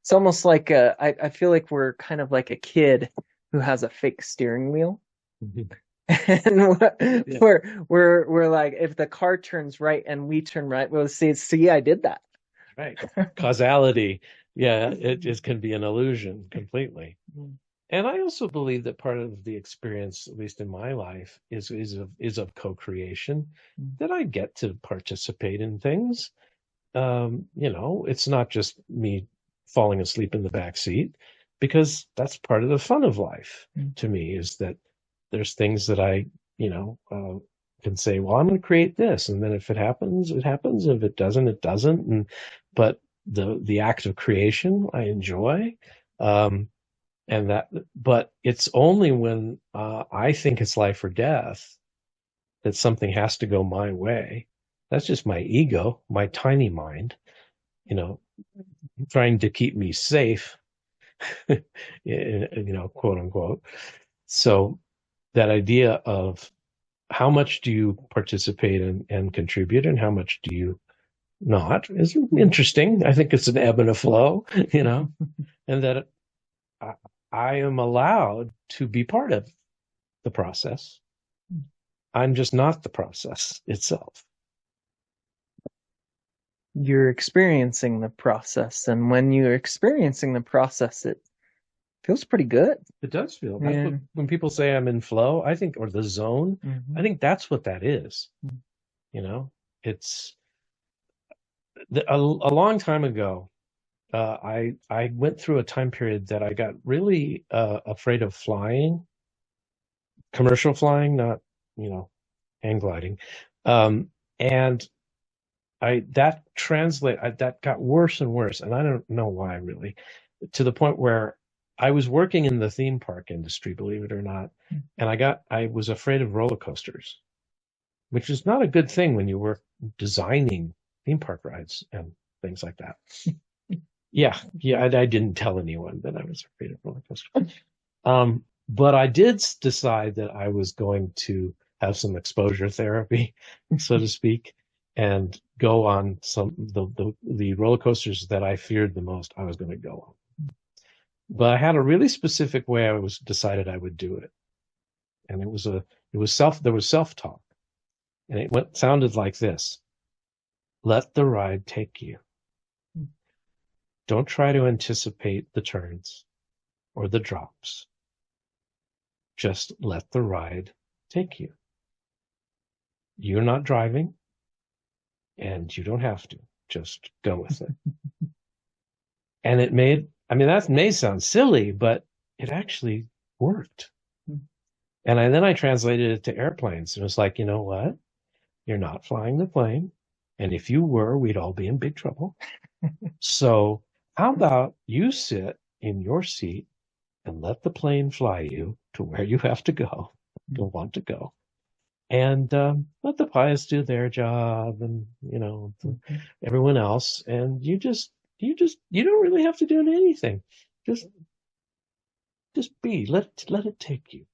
It's almost like I feel like we're kind of like a kid who has a fake steering wheel. And
Yeah.
we're like, if the car turns right and we turn right, we'll see, I did that.
Right. Causality. Yeah, it just can be an illusion completely. And I also believe that part of the experience, at least in my life, is of co-creation, that I get to participate in things. It's not just me falling asleep in the back seat, because that's part of the fun of life to me, is that there's things that I, can say, well, I'm going to create this. And then if it happens, it happens. If it doesn't, it doesn't. But the act of creation, I enjoy. Um, but it's only when I think it's life or death that something has to go my way. That's just my ego, my tiny mind, you know, trying to keep me safe, quote unquote. So that idea of how much do you participate and contribute, and how much do you not, is interesting. I think it's an ebb and a flow, and that I am allowed to be part of the process. I'm just not the process itself.
You're experiencing the process, and when you're experiencing the process, it feels pretty good.
It does feel.
Yeah.
When people say I'm in flow, I think, or the zone, I think that's what that is.
Mhm.
You know, it's a long time ago. I went through a time period that I got really afraid of flying, commercial flying, not, you know, hang gliding. And that got worse and worse, and I don't know why really, to the point where I was working in the theme park industry, believe it or not, and I was afraid of roller coasters, which is not a good thing when you work designing theme park rides and things like that. Yeah, I didn't tell anyone that I was afraid of roller coasters. But I did decide that I was going to have some exposure therapy, so to speak, and go on the roller coasters that I feared the most. I was going to go on, but I had a really specific way I was decided I would do it, and there was self-talk, and it sounded like this: let the ride take you. Don't try to anticipate the turns or the drops. Just let the ride take you. You're not driving, and you don't have to. Just go with it. And that may sound silly, but it actually worked. And then I translated it to airplanes. And it was like, you know what? You're not flying the plane. And if you were, we'd all be in big trouble. So how about you sit in your seat and let the plane fly you to where you have to go, you'll want to go. And let the pilots do their job, and everyone else, and you don't really have to do anything. Just be, let it take you.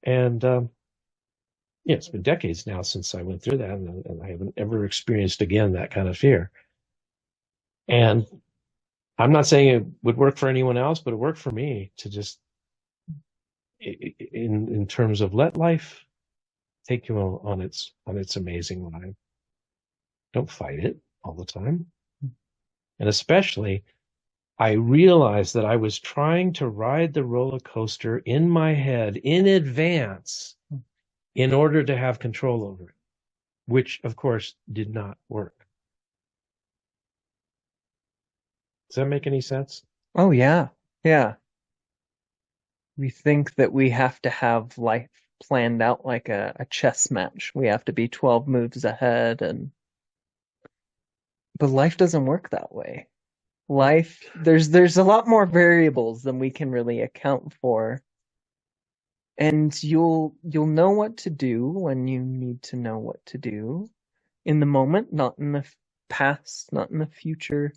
And yeah, it's been decades now since I went through that, and I haven't ever experienced again that kind of fear. And I'm not saying it would work for anyone else, but it worked for me to just, in terms of, let life take you on its amazing ride. Don't fight it all the time. And especially, I realized that I was trying to ride the roller coaster in my head in advance in order to have control over it, which of course did not work. Does that make any sense?
Oh, yeah. Yeah. We think that we have to have life planned out like a chess match. We have to be 12 moves ahead, but life doesn't work that way. There's a lot more variables than we can really account for. And you'll know what to do when you need to know what to do in the moment, not in the past, not in the future.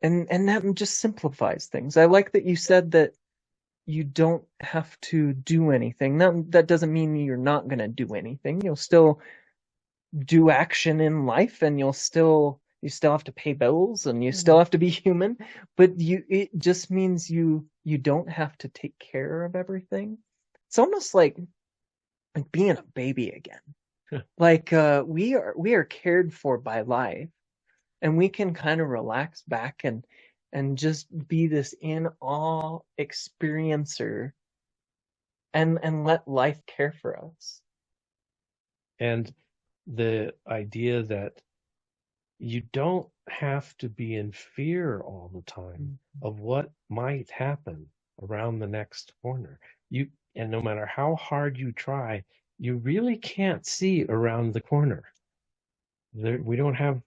And that just simplifies things. I like that you said that you don't have to do anything. That doesn't mean you're not going to do anything. You'll still do action in life, and you still have to pay bills, and you still have to be human, but it just means you don't have to take care of everything. It's almost like being a baby again. Like we are cared for by life, and we can kind of relax back and just be this in awe experiencer and let life care for us.
And the idea that you don't have to be in fear all the time of what might happen around the next corner. And no matter how hard you try, you really can't see around the corner. We don't have,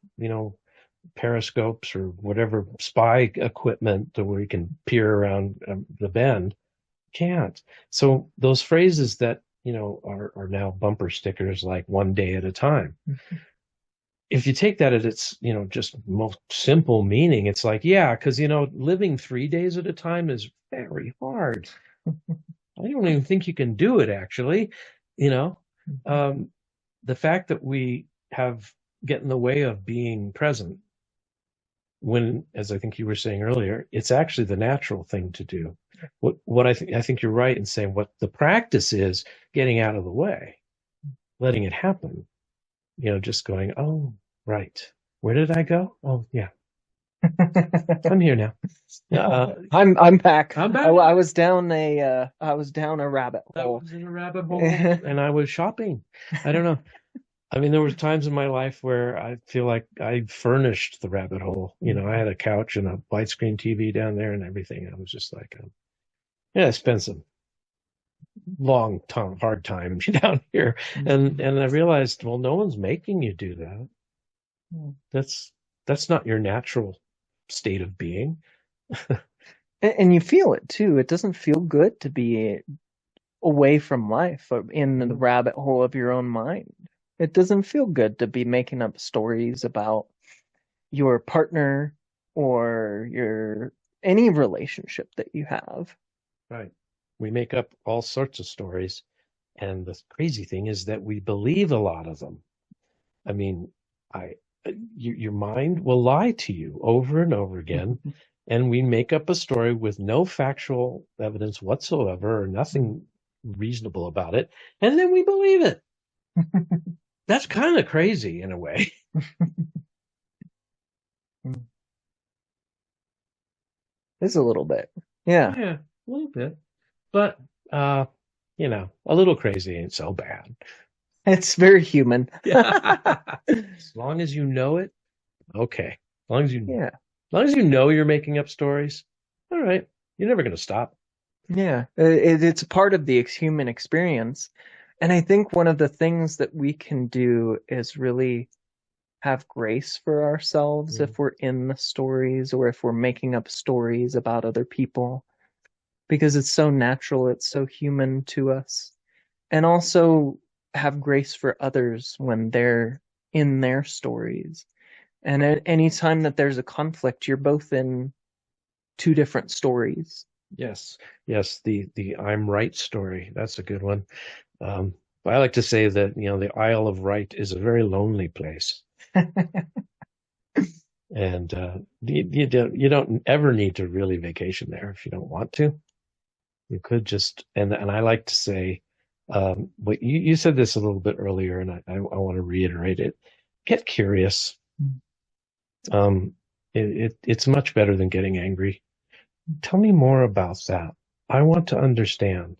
periscopes or whatever spy equipment where we can peer around the bend. Can't. So those phrases that, are now bumper stickers, like one day at a time. If you take that at its, just most simple meaning, it's like, yeah, because, living 3 days at a time is very hard. I don't even think you can do it, actually. The fact that we get in the way of being present, when, as I think you were saying earlier, it's actually the natural thing to do. what I think you're right in saying what the practice is getting out of the way, letting it happen. Just going, oh, right. Where did I go? Oh, yeah, I'm here now.
I'm back.
I'm back.
I was down a rabbit
I
hole.
was in a rabbit hole and I was shopping. I don't know. I mean, there was times in my life where I feel like I furnished the rabbit hole. I had a couch and a widescreen TV down there and everything. I was just like, yeah, I spent some hard time down here, and I realized, well, no one's making you do that. That's not your natural state of being.
And you feel it too. It doesn't feel good to be away from life or in the rabbit hole of your own mind. It doesn't feel good to be making up stories about your partner or your any relationship that you have.
Right. We make up all sorts of stories, and the crazy thing is that we believe a lot of them. I mean, I your mind will lie to you over and over again, and we make up a story with no factual evidence whatsoever or nothing reasonable about it, and then we believe it. That's kind of crazy in a way.
It's a little bit. Yeah.
Yeah, a little bit. But a little crazy ain't so bad.
It's very human.
As long as you know it, okay. As long as you know you're making up stories, all right. You're never going to stop.
Yeah, it's a part of the human experience. And I think one of the things that we can do is really have grace for ourselves if we're in the stories or if we're making up stories about other people, because it's so natural, it's so human to us. And also have grace for others when they're in their stories. And at any time that there's a conflict, you're both in two different stories.
Yes. Yes. The I'm right story. That's a good one. But I like to say that, the Isle of Right is a very lonely place. And you don't ever need to really vacation there if you don't want to. You could just, and I like to say, what you said this a little bit earlier, and I want to reiterate it. Get curious. It's much better than getting angry. Tell me more about that. I want to understand.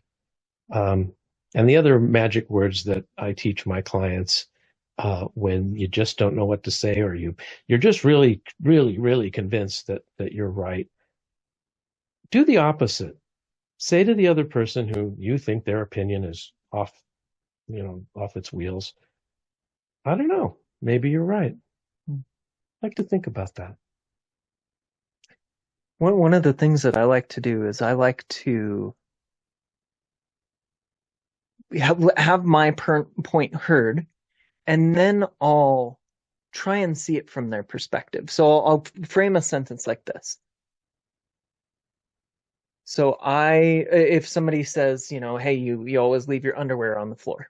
And the other magic words that I teach my clients, when you just don't know what to say, or you're just really, really, really convinced that you're right. Do the opposite. Say to the other person who you think their opinion is off its wheels, I don't know, maybe you're right. I'd like to think about that.
One of the things that I like to do is I like to have my point heard, and then I'll try and see it from their perspective. So I'll frame a sentence like this. So if somebody says, hey, you always leave your underwear on the floor,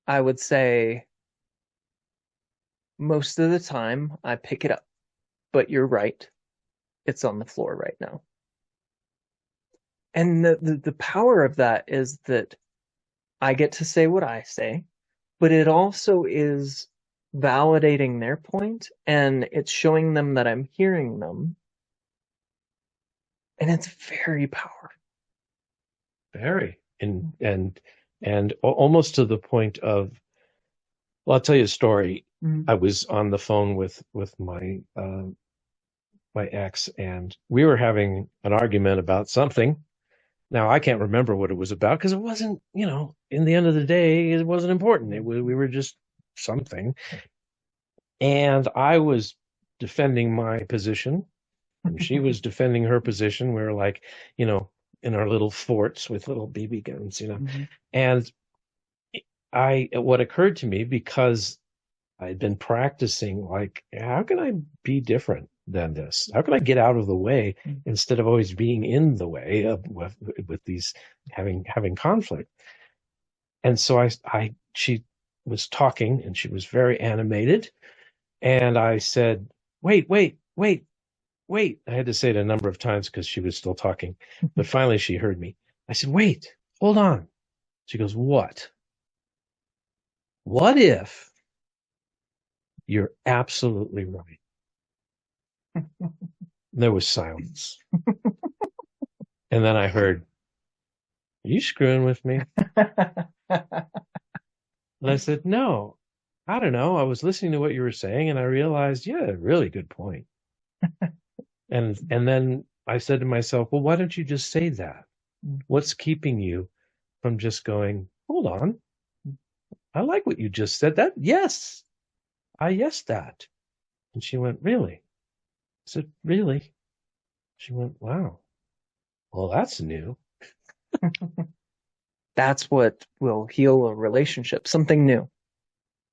I would say, most of the time I pick it up, but you're right. It's on the floor right now. And the power of that is that I get to say what I say, but it also is validating their point, and it's showing them that I'm hearing them. And it's very powerful.
Very. And almost to the point of, well, I'll tell you a story. I was on the phone with my ex, and we were having an argument about something. Now I can't remember what it was about because it wasn't, in the end of the day, it wasn't important. We were just something. And I was defending my position, and she was defending her position. We were like, in our little forts with little BB guns, And what occurred to me, because I'd been practicing, like, how can I be different than this? How can I get out of the way instead of always being in the way with these having conflict? And so she was talking, and she was very animated, and I said, wait, wait, wait. wait. I had to say it a number of times because she was still talking, but finally she heard me. I said, wait, hold on. She goes, what? What if you're absolutely right? There was silence. And then I heard, are you screwing with me? And I said, no, I don't know. I was listening to what you were saying and I realized, yeah, really good point. And then I said to myself, well, why don't you just say that? What's keeping you from just going, hold on, I like what you just said. That, yes, yes that. And she went, really? I said, really? She went, wow. Well, that's new.
That's what will heal a relationship, something new.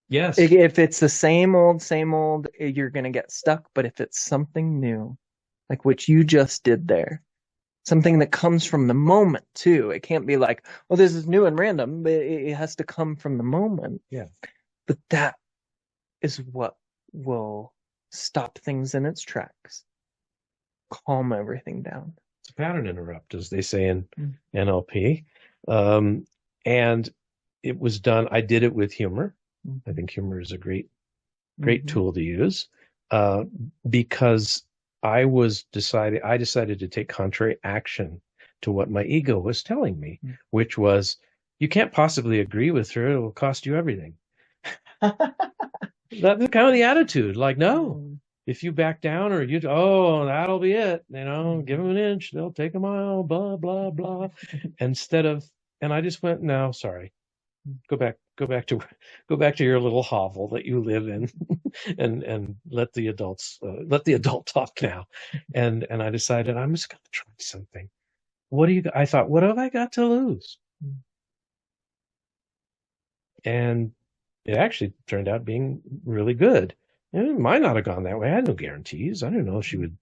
Yes.
If it's the same old, you're going to get stuck. But if it's something new, like what you just did there, something that comes from the moment too, it can't be like, oh, this is new and random. It has to come from the moment.
Yeah.
But that is what will stop things in its tracks, calm everything down.
It's a pattern interrupt, as they say in NLP. And it was done, I did it with humor. I think humor is a great tool to use, because I decided to take contrary action to what my ego was telling me, which was, you can't possibly agree with her. It will cost you everything. That's kind of the attitude. Like, no, if you back down or that'll be it. Give them an inch, they'll take a mile, blah, blah, blah. And I just went, no, sorry. Go back to your little hovel that you live in and let the adult talk now. And I decided I'm just going to try something. I thought, what have I got to lose? And it actually turned out being really good. And it might not have gone that way. I had no guarantees. I didn't know if she would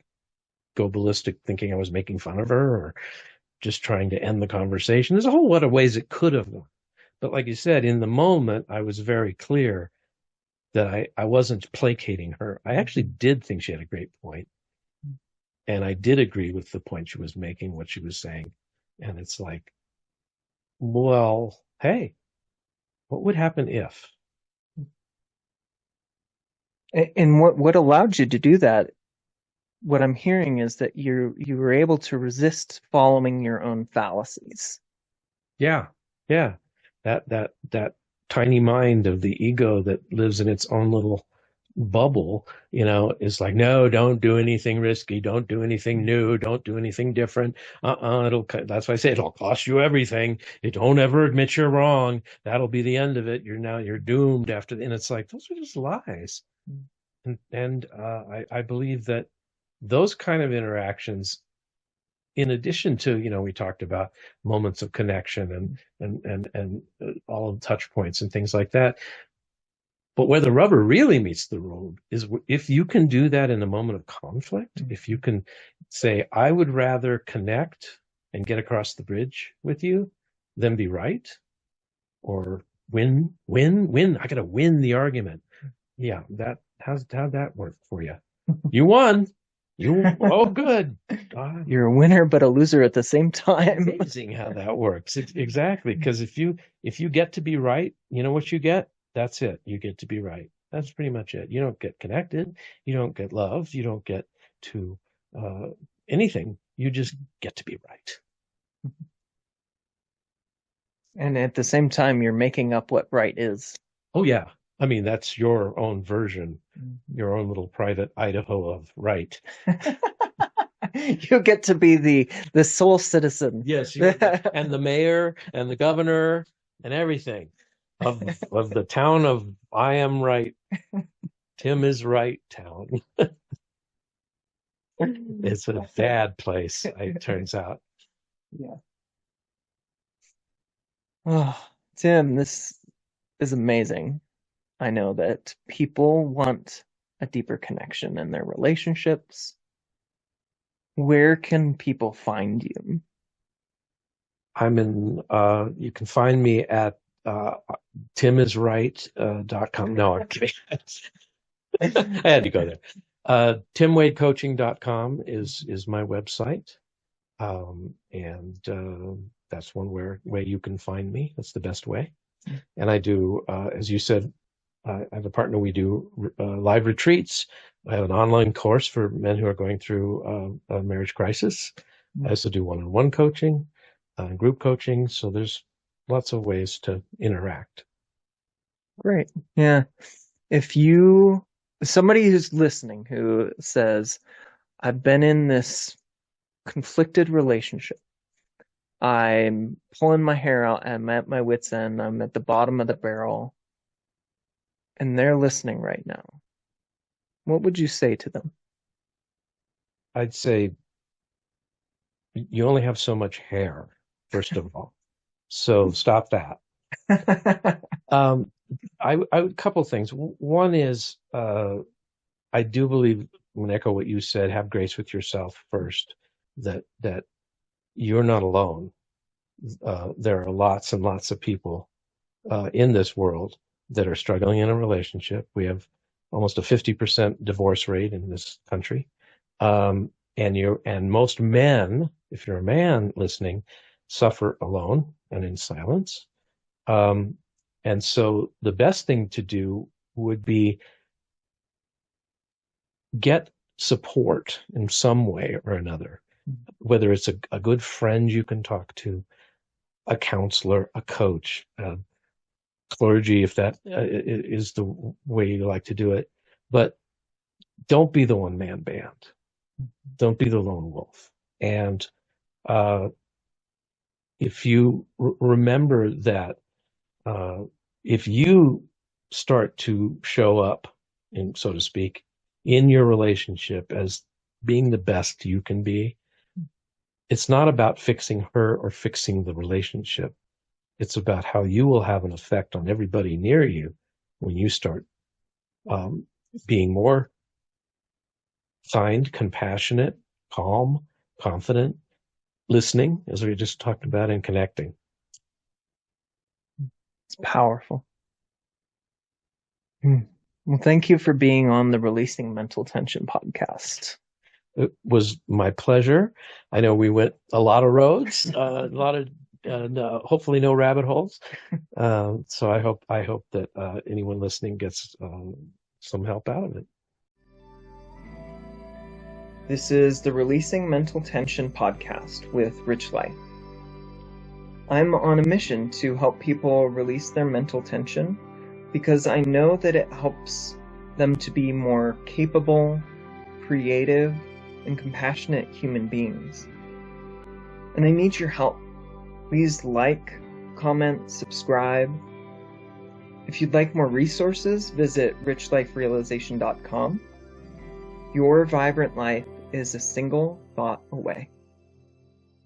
go ballistic thinking I was making fun of her or just trying to end the conversation. There's a whole lot of ways it could have gone. But like you said, in the moment, I was very clear that I wasn't placating her. I actually did think she had a great point. And I did agree with the point she was making, what she was saying. And it's like, well, hey, what would happen if?
And what allowed you to do that, what I'm hearing is that you were able to resist following your own fallacies.
Yeah. Yeah. That tiny mind of the ego that lives in its own little bubble, is like, no, don't do anything risky, don't do anything new, don't do anything different. That's why I say it'll cost you everything. You don't ever admit you're wrong. That'll be the end of it. You're doomed after. And it's like, those are just lies. And I believe that those kind of interactions, in addition to, we talked about moments of connection and all of the touch points and things like that. But where the rubber really meets the road is if you can do that in a moment of conflict, if you can say, I would rather connect and get across the bridge with you than be right, or win. I got to win the argument. Yeah. How'd that work for you? You won. Good.
You're a winner, but a loser at the same time.
Amazing how that works. Exactly. Because if you get to be right, you know what you get? That's it. You get to be right. That's pretty much it. You don't get connected. You don't get loved. You don't get to anything. You just get to be right.
And at the same time, you're making up what right is.
Oh, yeah. I mean, that's your own version, your own little private Idaho of right.
You get to be the sole citizen.
Yes, and the mayor and the governor and everything of the town of I am right. Tim is right town. It's a bad place, it turns out.
Yeah. Oh, Tim, this is amazing. I know that people want a deeper connection in their relationships. Where can people find you?
You can find me at timisright.com. No, I'm kidding. I had to go there. TimWadeCoaching.com is my website. And that's one way you can find me. That's the best way. And I do, as you said, I have a partner. We do live retreats. I have an online course for men who are going through a marriage crisis. I also do one-on-one coaching, group coaching. So there's lots of ways to interact.
Great. Yeah. If somebody who's listening who says, I've been in this conflicted relationship, I'm pulling my hair out, I'm at my wit's end, I'm at the bottom of the barrel, and they're listening right now, what would you say to them?
I'd say you only have so much hair, first of all. So stop that. A couple things. One is, I do believe, I'm going to echo what you said, have grace with yourself first, that you're not alone. There are lots and lots of people in this world that are struggling in a relationship. We have almost a 50% divorce rate in this country. And most men, if you're a man listening, suffer alone and in silence. And so the best thing to do would be get support in some way or another, whether it's a good friend you can talk to, a counselor, a coach, clergy, if that is the way you like to do it. But don't be the one-man band. Don't be the lone wolf. And if you remember that, if you start to show up, so to speak, in your relationship as being the best you can be, it's not about fixing her or fixing the relationship. It's about how you will have an effect on everybody near you when you start being more kind, compassionate, calm, confident, listening, as we just talked about, and connecting.
It's powerful. Well, thank you for being on the Releasing Mental Tension podcast.
It was my pleasure. I know we went a lot of roads, a lot of hopefully no rabbit holes. So I hope that anyone listening gets some help out of it.
This is the Releasing Mental Tension podcast with Rich Life. I'm on a mission to help people release their mental tension because I know that it helps them to be more capable, creative, and compassionate human beings. And I need your help. Please like, comment, subscribe. If you'd like more resources, visit richliferealization.com. Your vibrant life is a single thought away.